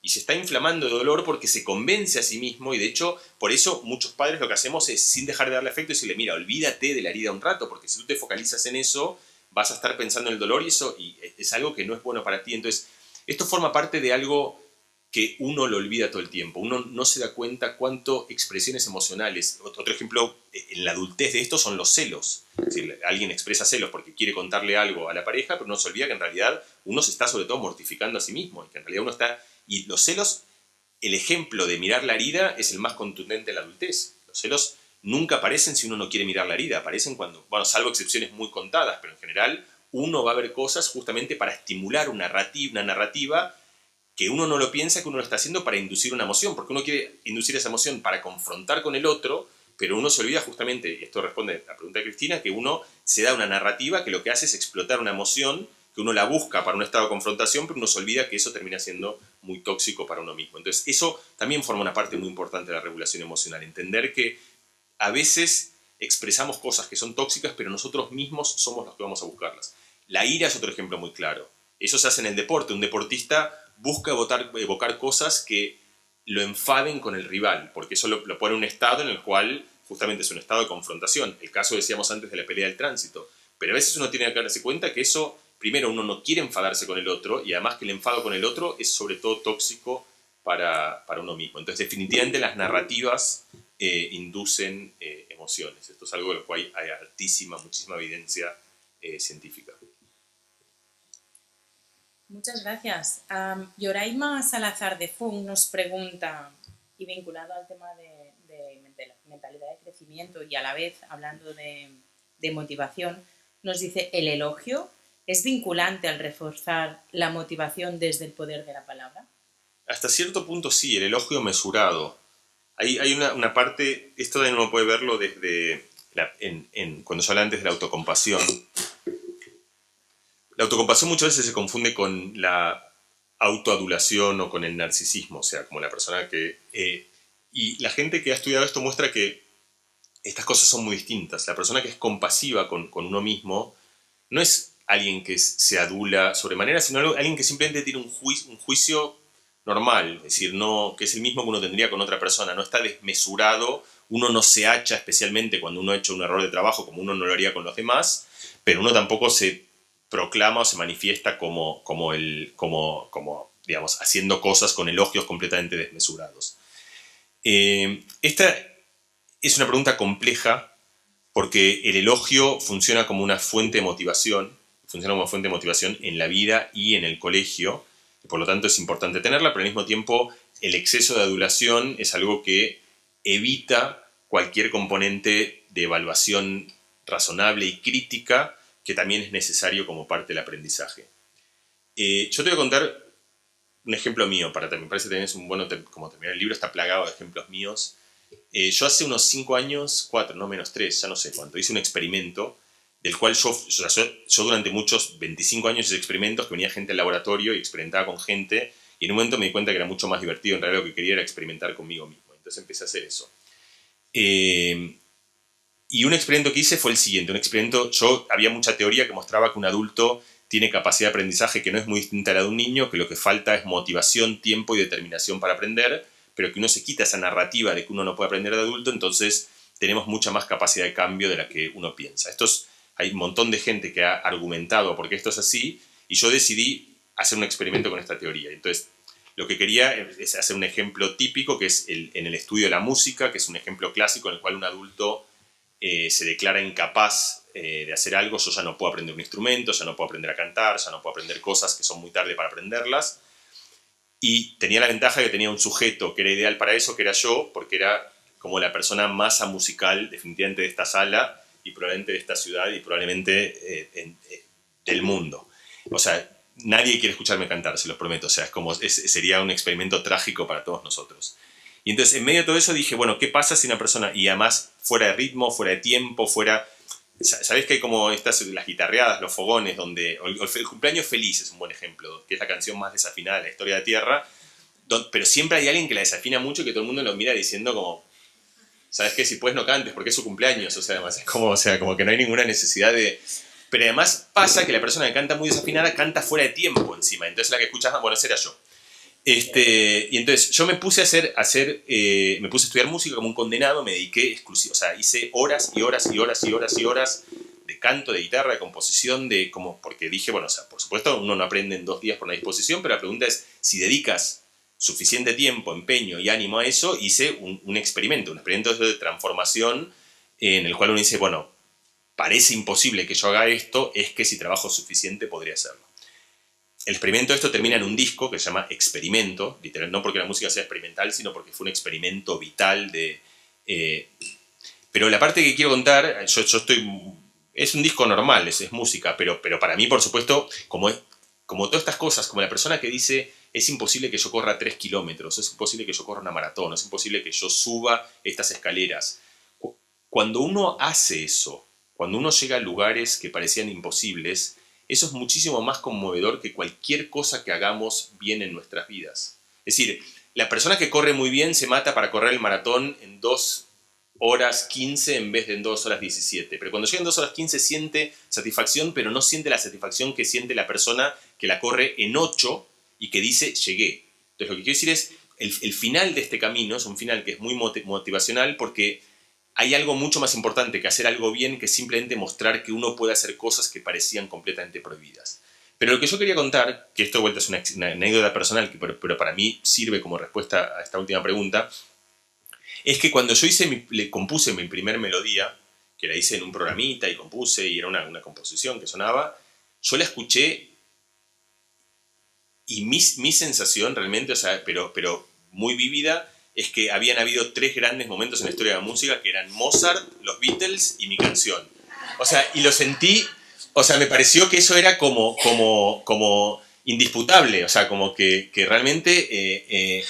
y se está inflamando de dolor porque se convence a sí mismo y de hecho por eso muchos padres lo que hacemos es sin dejar de darle afecto decirle mira, olvídate de la herida un rato porque si tú te focalizas en eso vas a estar pensando en el dolor y es algo que no es bueno para ti. Entonces esto forma parte de algo que uno lo olvida todo el tiempo. Uno no se da cuenta cuánto expresiones emocionales. Otro ejemplo en la adultez de esto son los celos. Es decir, alguien expresa celos porque quiere contarle algo a la pareja, pero no se olvida que en realidad uno se está sobre todo mortificando a sí mismo. Y que en realidad uno está... Y los celos, el ejemplo de mirar la herida es el más contundente en la adultez. Los celos nunca aparecen si uno no quiere mirar la herida. Aparecen cuando, bueno, salvo excepciones muy contadas, pero en general uno va a ver cosas justamente para estimular una narrativa que uno no lo piensa, que uno lo está haciendo para inducir una emoción, porque uno quiere inducir esa emoción para confrontar con el otro, pero uno se olvida justamente, y esto responde a la pregunta de Cristina, que uno se da una narrativa que lo que hace es explotar una emoción, que uno la busca para un estado de confrontación, pero uno se olvida que eso termina siendo muy tóxico para uno mismo. Entonces eso también forma una parte muy importante de la regulación emocional, entender que a veces expresamos cosas que son tóxicas, pero nosotros mismos somos los que vamos a buscarlas. La ira es otro ejemplo muy claro. Eso se hace en el deporte. Un deportista busca evocar cosas que lo enfaden con el rival, porque eso lo pone en un estado en el cual justamente es un estado de confrontación. El caso decíamos antes de la pelea del tránsito. Pero a veces uno tiene que darse cuenta que eso, primero, uno no quiere enfadarse con el otro, y además que el enfado con el otro es sobre todo tóxico para uno mismo. Entonces, definitivamente las narrativas inducen emociones. Esto es algo de lo cual hay muchísima evidencia científica. Muchas gracias. Yoraima Salazar de Fung nos pregunta, y vinculado al tema de mentalidad de crecimiento y a la vez hablando de motivación, nos dice, ¿el elogio es vinculante al reforzar la motivación desde el poder de la palabra? Hasta cierto punto sí, el elogio mesurado. Hay una parte, esto de uno puede verlo desde cuando se habla antes de la autocompasión. La autocompasión muchas veces se confunde con la autoadulación o con el narcisismo, o sea, como la persona que... y la gente que ha estudiado esto muestra que estas cosas son muy distintas. La persona que es compasiva con uno mismo no es alguien que se adula sobremanera, sino alguien que simplemente tiene un juicio normal, es decir, no, que es el mismo que uno tendría con otra persona, no está desmesurado, uno no se hacha especialmente cuando uno ha hecho un error de trabajo como uno no lo haría con los demás, pero uno tampoco se proclama o se manifiesta como digamos, haciendo cosas con elogios completamente desmesurados. Esta es una pregunta compleja porque el elogio funciona como una fuente de motivación, en la vida y en el colegio, y por lo tanto es importante tenerla, pero al mismo tiempo el exceso de adulación es algo que evita cualquier componente de evaluación razonable y crítica que también es necesario como parte del aprendizaje. Yo te voy a contar un ejemplo mío, me parece que tenés como terminar el libro, está plagado de ejemplos míos. Yo hace unos 5 años, 4, no menos 3, ya no sé cuánto, hice un experimento del cual yo durante muchos 25 años hice experimentos que venía gente al laboratorio y experimentaba con gente y en un momento me di cuenta que era mucho más divertido, en realidad lo que quería era experimentar conmigo mismo, entonces empecé a hacer eso. Y un experimento que hice fue el siguiente, había mucha teoría que mostraba que un adulto tiene capacidad de aprendizaje que no es muy distinta a la de un niño, que lo que falta es motivación, tiempo y determinación para aprender, pero que uno se quita esa narrativa de que uno no puede aprender de adulto, entonces tenemos mucha más capacidad de cambio de la que uno piensa. Hay un montón de gente que ha argumentado por qué esto es así, y yo decidí hacer un experimento con esta teoría. Entonces, lo que quería es hacer un ejemplo típico, que es en el estudio de la música, que es un ejemplo clásico en el cual un adulto se declara incapaz de hacer algo. Yo ya no puedo aprender un instrumento, ya no puedo aprender a cantar, ya no puedo aprender cosas que son muy tarde para aprenderlas. Y tenía la ventaja de que tenía un sujeto que era ideal para eso, que era yo, porque era como la persona más musical definitivamente de esta sala y probablemente de esta ciudad y probablemente del mundo. O sea, nadie quiere escucharme cantar, se los prometo. O sea, sería un experimento trágico para todos nosotros. Y entonces, en medio de todo eso, dije, bueno, ¿qué pasa si una persona, y además fuera de ritmo, fuera de tiempo, fuera... ¿Sabés que hay como las guitarreadas, los fogones, donde... El cumpleaños feliz es un buen ejemplo, que es la canción más desafinada de la historia de la Tierra, pero siempre hay alguien que la desafina mucho y que todo el mundo lo mira diciendo como... ¿Sabes qué? Si puedes no cantes, porque es su cumpleaños. O sea, además es como, como que no hay ninguna necesidad de... Pero además pasa que la persona que canta muy desafinada canta fuera de tiempo encima. Entonces la que escuchas, bueno, ese era yo. Y entonces yo me puse a estudiar música como un condenado, me dediqué exclusivo, o sea, hice horas y horas y horas y horas y horas de canto, de guitarra, de composición, porque dije, bueno, o sea, por supuesto uno no aprende en 2 días por una disposición, pero la pregunta es, si dedicas suficiente tiempo, empeño y ánimo a eso, hice un experimento de transformación en el cual uno dice, bueno, parece imposible que yo haga esto, es que si trabajo suficiente podría hacerlo. El experimento de esto termina en un disco que se llama Experimento, literal, no porque la música sea experimental, sino porque fue un experimento vital de... pero la parte que quiero contar, es un disco normal, es música, pero para mí, por supuesto, como todas estas cosas, como la persona que dice, es imposible que yo corra 3 kilómetros, es imposible que yo corra una maratón, es imposible que yo suba estas escaleras. Cuando uno hace eso, cuando uno llega a lugares que parecían imposibles, eso es muchísimo más conmovedor que cualquier cosa que hagamos bien en nuestras vidas. Es decir, la persona que corre muy bien se mata para correr el maratón en 2 horas 15 en vez de en 2 horas 17. Pero cuando llega en 2 horas 15 siente satisfacción, pero no siente la satisfacción que siente la persona que la corre en 8 y que dice, llegué. Entonces lo que quiero decir es, el final de este camino es un final que es muy motivacional porque hay algo mucho más importante que hacer algo bien que simplemente mostrar que uno puede hacer cosas que parecían completamente prohibidas. Pero lo que yo quería contar, que esto de vuelta es una anécdota personal, pero para mí sirve como respuesta a esta última pregunta, es que cuando yo le compuse mi primer melodía, que la hice en un programita y compuse, y era una composición que sonaba, yo la escuché y mi sensación realmente, o sea, pero muy vívida, es que habían habido 3 grandes momentos en la historia de la música, que eran Mozart, los Beatles y mi canción. O sea, y lo sentí, o sea, me pareció que eso era como indisputable, o sea, como que realmente...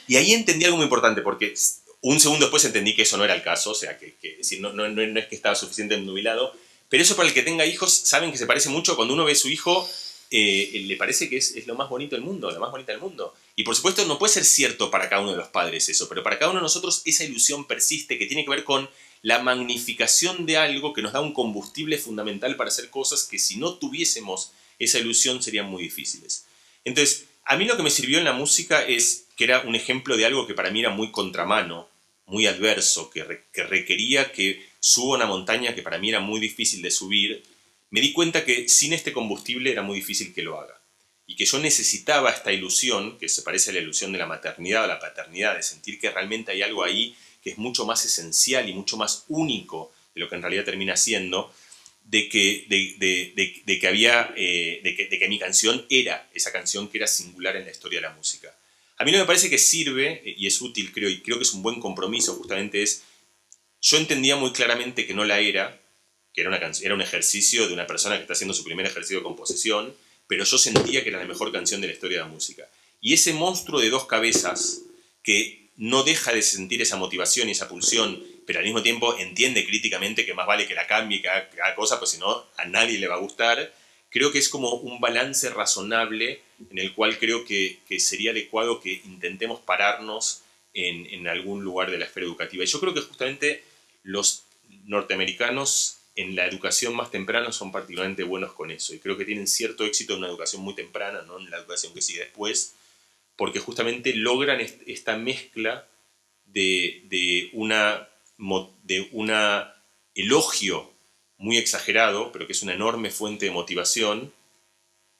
y ahí entendí algo muy importante, porque un segundo después entendí que eso no era el caso, o sea, que no es que estaba suficientemente nubilado, pero eso para el que tenga hijos, saben que se parece mucho cuando uno ve a su hijo... le parece que es lo más bonito del mundo, la más bonita del mundo. Y por supuesto no puede ser cierto para cada uno de los padres eso, pero para cada uno de nosotros esa ilusión persiste, que tiene que ver con la magnificación de algo que nos da un combustible fundamental para hacer cosas que si no tuviésemos esa ilusión serían muy difíciles. Entonces, a mí lo que me sirvió en la música es que era un ejemplo de algo que para mí era muy contramano, muy adverso, que requería que suba una montaña que para mí era muy difícil de subir. Me di cuenta que sin este combustible era muy difícil que lo haga. Y que yo necesitaba esta ilusión, que se parece a la ilusión de la maternidad o la paternidad, de sentir que realmente hay algo ahí que es mucho más esencial y mucho más único de lo que en realidad termina siendo, de que mi canción era esa canción que era singular en la historia de la música. A mí no me parece que sirve, y es útil, creo, y creo que es un buen compromiso, justamente es, yo entendía muy claramente que no la era, que era un ejercicio de una persona que está haciendo su primer ejercicio de composición, pero yo sentía que era la mejor canción de la historia de la música. Y ese monstruo de 2 cabezas, que no deja de sentir esa motivación y esa pulsión, pero al mismo tiempo entiende críticamente que más vale que la cambie, que haga cosa, pues si no, a nadie le va a gustar, creo que es como un balance razonable en el cual creo que sería adecuado que intentemos pararnos en algún lugar de la esfera educativa. Y yo creo que justamente los norteamericanos en la educación más temprana son particularmente buenos con eso, y creo que tienen cierto éxito en una educación muy temprana, no en la educación que sigue después, porque justamente logran esta mezcla de un elogio muy exagerado, pero que es una enorme fuente de motivación,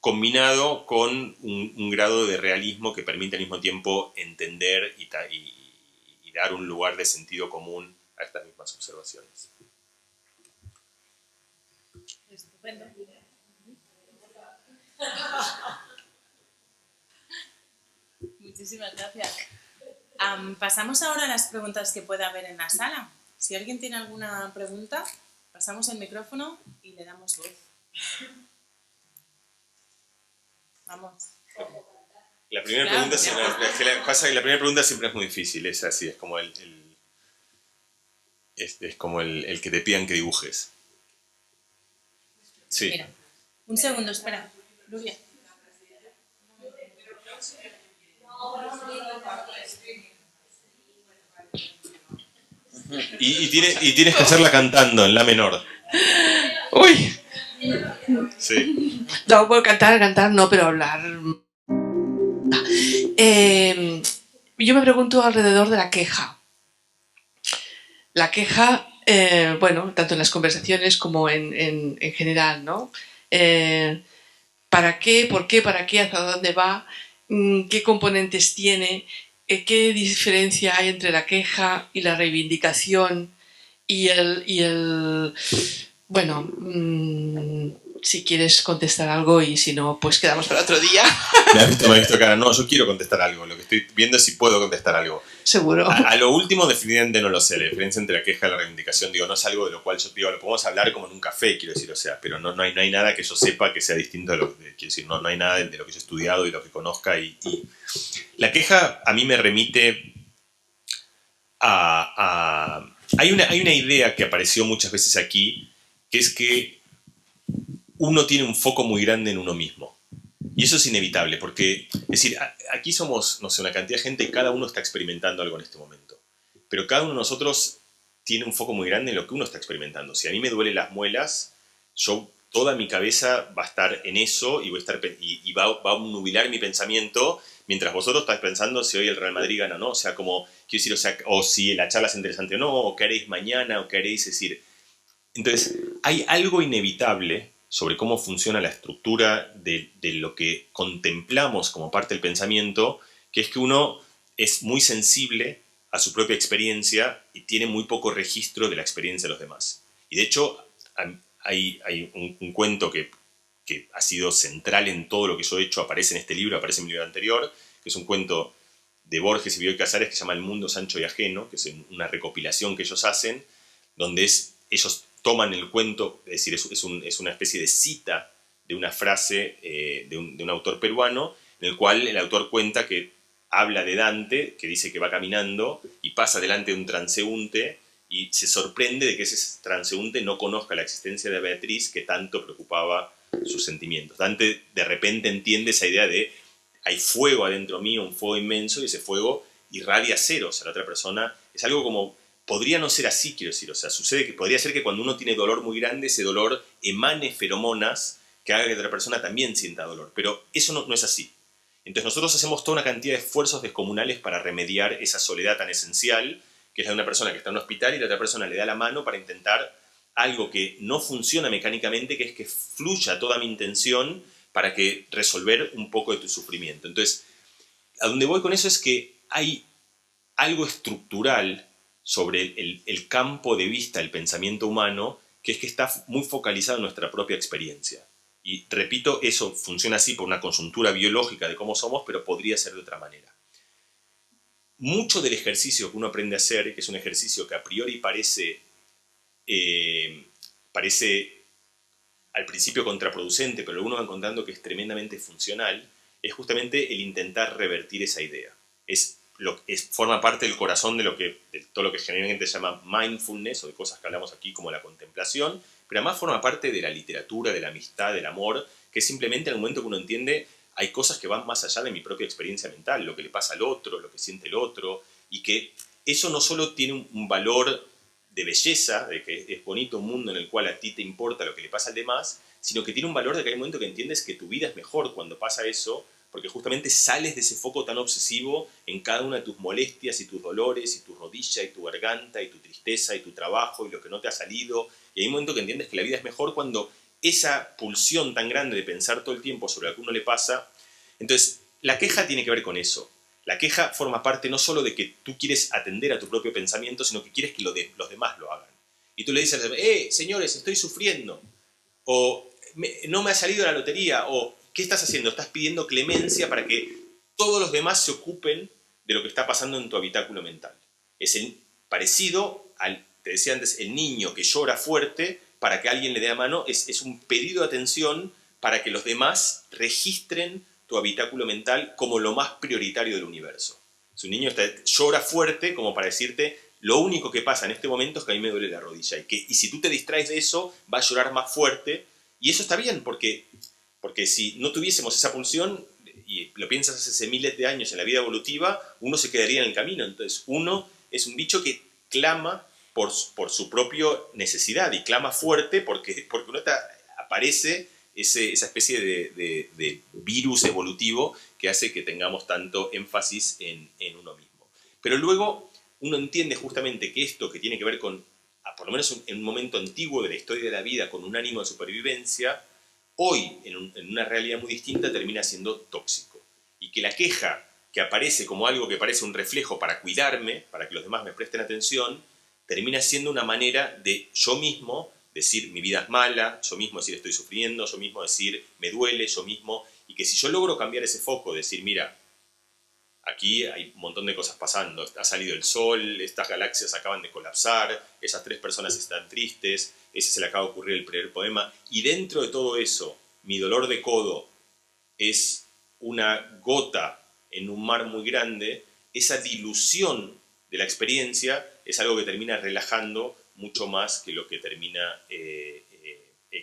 combinado con un grado de realismo que permite al mismo tiempo entender y dar un lugar de sentido común a estas mismas observaciones. Estupendo. Muchísimas gracias. Pasamos ahora a las preguntas que pueda haber en la sala. Si alguien tiene alguna pregunta, pasamos el micrófono y le damos voz. Pasa que la primera pregunta siempre es muy difícil, es así, es como el que te pidan que dibujes. Sí. Mira, un segundo, espera. Rubia. Y tienes que hacerla cantando en la menor. Uy, Sí. no puedo cantar no, pero hablar. Yo me pregunto alrededor de la queja. La queja, bueno, tanto en las conversaciones como en general, ¿no? ¿Para qué? ¿Por qué? ¿Para qué? ¿Hacia dónde va? ¿Qué componentes tiene? ¿Qué diferencia hay entre la queja y la reivindicación y el bueno, si quieres contestar algo y si no, pues quedamos para otro día. Me has visto cara. No, yo quiero contestar algo. Lo que estoy viendo es si puedo contestar algo. Seguro. A lo último, definitivamente no lo sé. La diferencia entre la queja y la reivindicación, no es algo de lo cual yo digo, lo podemos hablar como en un café, quiero decir, o sea, pero no hay nada que yo sepa que sea distinto de lo que, quiero decir, no hay nada de lo que yo he estudiado y lo que conozca. Y la queja a mí me remite hay una idea que apareció muchas veces aquí, que es que uno tiene un foco muy grande en uno mismo. Y eso es inevitable, porque, es decir, aquí somos, no sé, una cantidad de gente y cada uno está experimentando algo en este momento. Pero cada uno de nosotros tiene un foco muy grande en lo que uno está experimentando. Si a mí me duelen las muelas, toda mi cabeza va a estar en eso y va a nubilar mi pensamiento, mientras vosotros estáis pensando si hoy el Real Madrid gana o no. O sea, como, quiero decir, o sea, o si la charla es interesante o no, o qué haréis mañana, o qué haréis, es decir. Entonces, hay algo inevitable sobre cómo funciona la estructura de lo que contemplamos como parte del pensamiento, que es que uno es muy sensible a su propia experiencia y tiene muy poco registro de la experiencia de los demás. Y de hecho, hay un cuento que ha sido central en todo lo que yo he hecho, aparece en este libro, aparece en mi libro anterior, que es un cuento de Borges y Bioy Casares que se llama El mundo es ancho y ajeno, que es una recopilación que ellos hacen, donde ellos toman el cuento, es decir, es una especie de cita de una frase de un autor peruano, en el cual el autor cuenta que habla de Dante, que dice que va caminando y pasa delante de un transeúnte y se sorprende de que ese transeúnte no conozca la existencia de Beatriz que tanto preocupaba sus sentimientos. Dante de repente entiende esa idea de hay fuego adentro mío, un fuego inmenso, y ese fuego irradia cero, o sea, la otra persona es algo como. Podría no ser así, quiero decir, o sea, sucede que podría ser que cuando uno tiene dolor muy grande, ese dolor emane feromonas que haga que otra persona también sienta dolor, pero eso no es así. Entonces nosotros hacemos toda una cantidad de esfuerzos descomunales para remediar esa soledad tan esencial, que es la de una persona que está en un hospital y la otra persona le da la mano para intentar algo que no funciona mecánicamente, que es que fluya toda mi intención para que resolver un poco de tu sufrimiento. Entonces, a donde voy con eso es que hay algo estructural sobre el campo de vista del pensamiento humano, que es que está muy focalizado en nuestra propia experiencia. Y repito, eso funciona así por una coyuntura biológica de cómo somos, pero podría ser de otra manera. Mucho del ejercicio que uno aprende a hacer, que es un ejercicio que a priori parece al principio contraproducente, pero uno va encontrando que es tremendamente funcional, es justamente el intentar revertir esa idea. Forma parte del corazón de todo lo que generalmente se llama mindfulness, o de cosas que hablamos aquí como la contemplación, pero además forma parte de la literatura, de la amistad, del amor, que es simplemente en el momento que uno entiende hay cosas que van más allá de mi propia experiencia mental, lo que le pasa al otro, lo que siente el otro, y que eso no solo tiene un valor de belleza, de que es bonito un mundo en el cual a ti te importa lo que le pasa al demás, sino que tiene un valor de que hay un momento que entiendes que tu vida es mejor cuando pasa eso, porque justamente sales de ese foco tan obsesivo en cada una de tus molestias y tus dolores, y tu rodilla, y tu garganta, y tu tristeza, y tu trabajo, y lo que no te ha salido. Y hay un momento que entiendes que la vida es mejor cuando esa pulsión tan grande de pensar todo el tiempo sobre lo que a uno le pasa. Entonces, la queja tiene que ver con eso. La queja forma parte no solo de que tú quieres atender a tu propio pensamiento, sino que quieres que los demás lo hagan. Y tú le dices a los demás, señores, estoy sufriendo. O no me ha salido la lotería. O ¿qué estás haciendo? Estás pidiendo clemencia para que todos los demás se ocupen de lo que está pasando en tu habitáculo mental. Es parecido al, te decía antes, el niño que llora fuerte para que alguien le dé la mano. Es un pedido de atención para que los demás registren tu habitáculo mental como lo más prioritario del universo. Si un niño llora fuerte como para decirte, lo único que pasa en este momento es que a mí me duele la rodilla. Y si tú te distraes de eso, va a llorar más fuerte. Y eso está bien, porque si no tuviésemos esa pulsión, y lo piensas hace miles de años en la vida evolutiva, uno se quedaría en el camino. Entonces uno es un bicho que clama por su propia necesidad y clama fuerte porque uno aparece esa especie de virus evolutivo que hace que tengamos tanto énfasis en uno mismo. Pero luego uno entiende justamente que esto que tiene que ver con, por lo menos en un momento antiguo de la historia de la vida, con un ánimo de supervivencia, hoy, en una realidad muy distinta, termina siendo tóxico. Y que la queja, que aparece como algo que parece un reflejo para cuidarme, para que los demás me presten atención, termina siendo una manera de yo mismo decir mi vida es mala, yo mismo decir estoy sufriendo, yo mismo decir me duele, yo mismo. Y que si yo logro cambiar ese foco, decir mira, aquí hay un montón de cosas pasando, ha salido el sol, estas galaxias acaban de colapsar, esas 3 personas están tristes, ese se le acaba de ocurrir el primer poema, y dentro de todo eso, mi dolor de codo es una gota en un mar muy grande, esa dilución de la experiencia es algo que termina relajando mucho más que lo que termina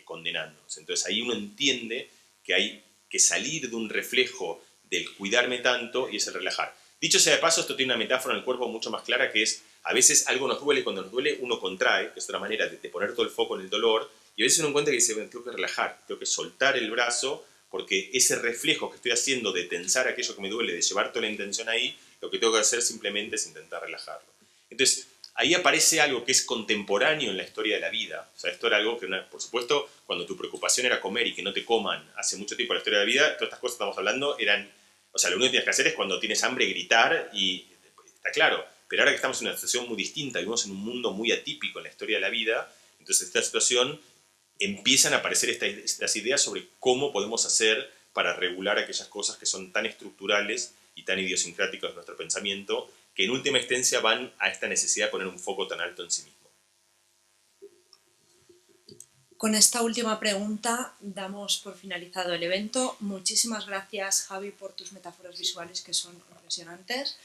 condenándonos. Entonces ahí uno entiende que hay que salir de un reflejo del cuidarme tanto y es el relajar. Dicho sea de paso, esto tiene una metáfora en el cuerpo mucho más clara, que es, a veces algo nos duele, cuando nos duele uno contrae, que es otra manera de poner todo el foco en el dolor, y a veces uno encuentra que dice, bueno, tengo que relajar, tengo que soltar el brazo, porque ese reflejo que estoy haciendo de tensar aquello que me duele, de llevar toda la intención ahí, lo que tengo que hacer simplemente es intentar relajarlo. Entonces, ahí aparece algo que es contemporáneo en la historia de la vida. O sea, esto era algo que, por supuesto, cuando tu preocupación era comer y que no te coman hace mucho tiempo en la historia de la vida, todas estas cosas que estamos hablando eran... O sea, lo único que tienes que hacer es cuando tienes hambre gritar y está claro. Pero ahora que estamos en una situación muy distinta, vivimos en un mundo muy atípico en la historia de la vida, entonces esta situación empiezan a aparecer estas ideas sobre cómo podemos hacer para regular aquellas cosas que son tan estructurales y tan idiosincráticas de nuestro pensamiento, que en última instancia van a esta necesidad de poner un foco tan alto en sí mismo. Con esta última pregunta damos por finalizado el evento. Muchísimas gracias, Javi, por tus metáforas visuales que son impresionantes.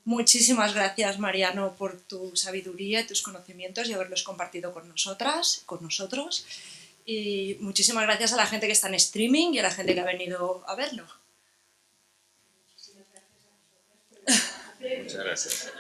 Muchísimas gracias, Mariano, por tu sabiduría y tus conocimientos y haberlos compartido con nosotros. Y muchísimas gracias a la gente que está en streaming y a la gente que ha venido a verlo. Muchas gracias.